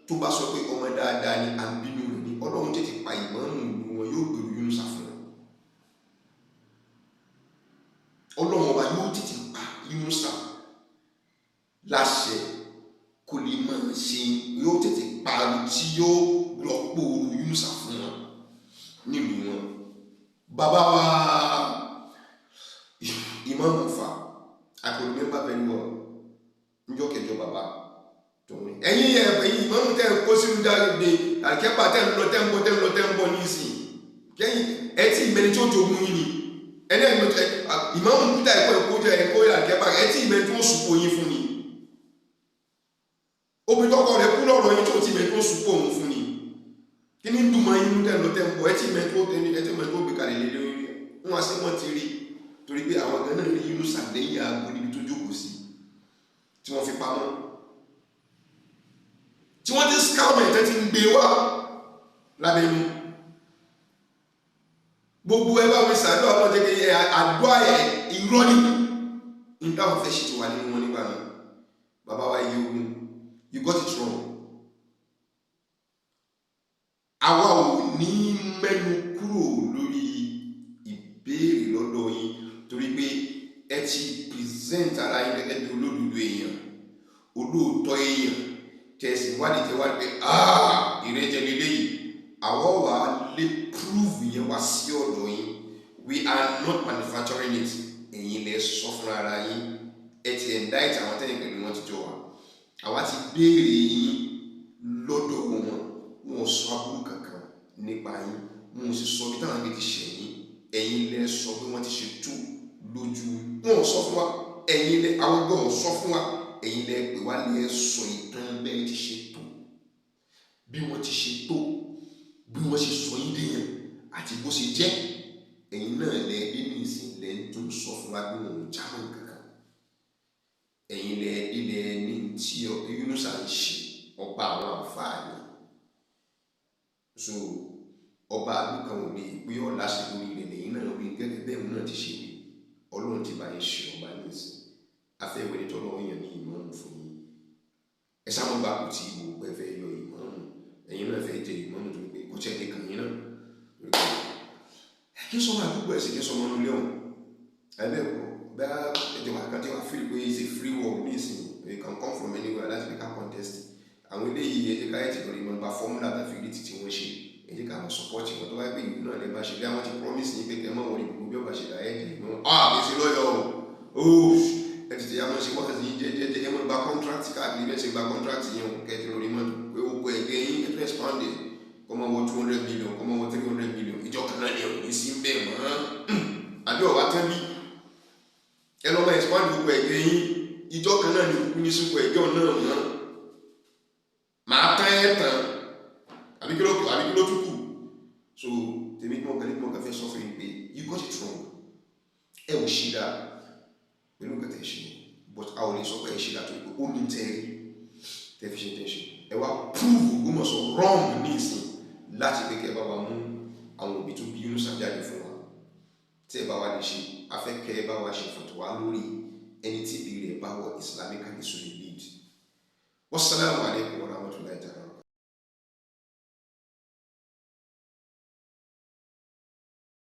tó bá sọ pé ọmọ dáadáa ni à ń bínú rẹ̀ ní Ọlọ́run tètè pa ìmọ̀ọ́mù ìlú wọn yóò gbèrú Yunusa fún wọn Ọlọ́run ọba yóò tètè pa Yunusa láṣẹ kò lè máa ṣe yóò tètè parí tí yóò rọ́pò Yunusa fún wọn nílùú wọn bàbá wa Imam Fa I could remember very well njọ́ kẹjọ bàbá tó ní ẹ̀yin ìmọ̀mù tẹ́ ń kó sínú dáadé àkẹ́pà tẹ́ ń lọ tẹ́ ń bọ̀ nísìnyí kẹ́yìn ẹ tí ìmẹ́ni tí ó jogun yìí ni ẹni ìmọ̀mù kúta ẹ̀kọ́ ẹ̀kọ́ sùpò yín fún ni obìnrin tọkọ rẹ̀ kú lọ́rọ̀ yín tó ti mẹ́tò sùpò òun fún ni kí ni dùnmọ̀ yín tẹ̀ lọ tẹ̀ ń bọ̀ ẹ ti mẹ́tò gbé kalẹ̀ lé lórí wọn sí wọn ti rí torí pé àwọn gan náà rí Yunusa lẹ́yìn aago níbi tó jókòó sí tí wọ́n fi pamọ́ tí wọ́n ti scam ẹ̀ tẹ́ ti ń gbé wá lábẹ́nu gbogbo ẹ bá mi sàdó àwọn jẹ́ kí àdó ẹ̀ irọ́ ní táwọn fẹ́ ṣe ti wà nínú wọn nígbà náà bàbá wa yé ogun you got it wrong àwa ò ní mẹ́nu kúrò lórí ìbéèrè lọ́dọ̀ yín torí pé ẹ ti present ara yín gẹ́gẹ́ bí olódodo èèyàn olóòótọ́ èèyàn tẹ̀sí wádìí pé ìrẹ́jẹ lélẹ́yìí àwọn wà lè prove yẹn wá sí ọ̀dọ̀ yín we are not manufacturing it ẹ̀yin lẹ sọ fún ara yín ẹ ti indict àwọn tẹ́lẹ̀ pẹ̀lú wọn ti jọ wá àwa ti béèrè yín lọ́dọ̀ wọn sọ aburú kankan nípa yín wọn sì sọ bí táwọn ti ṣẹ̀yìn ẹ̀yin lẹ sọ pé wọ́n ti ṣe tó lójú wọn sọ fún wa ẹ̀yin lẹ àwọn gbọ́n sọ fún wa ẹ̀yin lẹ pè wá lẹ sọ ìtàn bẹ́ẹ̀ ti ṣe tó bí wọ́n ti ṣe tó bí wọ́n ṣe sọ yín déyàn àti bó ṣe jẹ́ ẹ̀yin náà lẹ nínú ìsìn lẹ tó ń sọ fún wa bí wọn ò jámọ́ kankan ẹ̀yin lẹ ilẹ̀ ní tí Yunusa ń ṣe ọba àwọn àǹfààní so ọba àdúgbò ò lè pé ọ̀la ṣe lórí ilẹ̀ lẹ́yìn náà wí gẹ́gẹ́ bẹ́ẹ̀ náà ti ṣe wí ọlọ́run ti bá yín ṣe ọba ní ìsìn afẹ́wẹ́rẹ́ tó lọ́wọ́ yàn ní ìmọ̀ọ́mù fún yín ẹ sáwọn bá kù tí ìwò pẹ́ fẹ́ yọ ìmọ̀ọ́mù ẹ̀yin náà fẹ́ jẹ ìmọ̀ọ́mù tó pé kò tẹ́ kàn yín náà kí sọmọ àdúgbò ẹ̀sìn kí sọmọ nílé ọ̀hún ẹlẹ́kọ̀ọ́ bẹ́ẹ̀ ẹ̀jẹ̀ wà kàtí wà feel pé it's a free world ní ìsìn you can come from anywhere láti fi ká contest àwọn eléyìí ẹ̀jẹ̀ ká ẹ̀jẹ̀ lórí ìmọ̀ nípa fọ́múlà tàbí ìdí tí wọ́n ṣe ẹ̀jẹ̀ ká mọ̀ support wọn tó wáyé pé ìlú náà lè bá ṣe bí àwọn ti promise ní pé kẹ́ mọ̀ wọ́n ní gbogbo bí ọba ṣe dá ẹ̀jẹ̀ ìmọ̀ kìí ṣe lọ́yọ̀ ẹ ti tẹ yàmọ̀ ṣe wọ́n ti jẹ́ ẹ mọ̀ gba contract káàkiri bẹ́ẹ̀ ṣe gba contract yẹn kẹ́ẹ̀tì lórí mọ́tò pé ó gbọ́ ẹgbẹ́ yín ẹ̀ tó expand kọ́mọ wọ 200 million kọ́mọ wọ 300 million ìjọ kan náà ni ẹ̀ ní sí bẹ́ẹ̀ mọ́ àbí ọ̀wá tán bí ẹ lọ́mọ expand gbogbo ẹgbẹ́ yín ìjọ kan náà ni òkú ní sípò ẹgbẹ́ náà mọ́ màá tán ẹ̀ tán àbí kí ló tún kù so tèmi kí wọ́n kàn fẹ́ sọ fún yín pé you got it wrong ẹ ò ṣí dáa pẹ̀lú nǹkan tẹ̀ ṣe but a ò lè sọ pé ẹ ṣe dáa tó pé ó ní tẹ́ẹ̀rí tẹ́ fi ṣe tẹ́ ṣe ẹ wá prove Ògbómọ̀ṣọ́ wrong ní ìsìn láti pé kẹ́ ẹ bá wa mú àwọn òbí tó bí Yunusa jáde fún wa tí ẹ bá wa lè ṣe afẹ́kẹ́ ẹ bá wa ṣe fọ̀tò wa lórí ẹni tí ìbí rẹ̀ bá wọ Islamically so they lead. Wassalamu alaikum.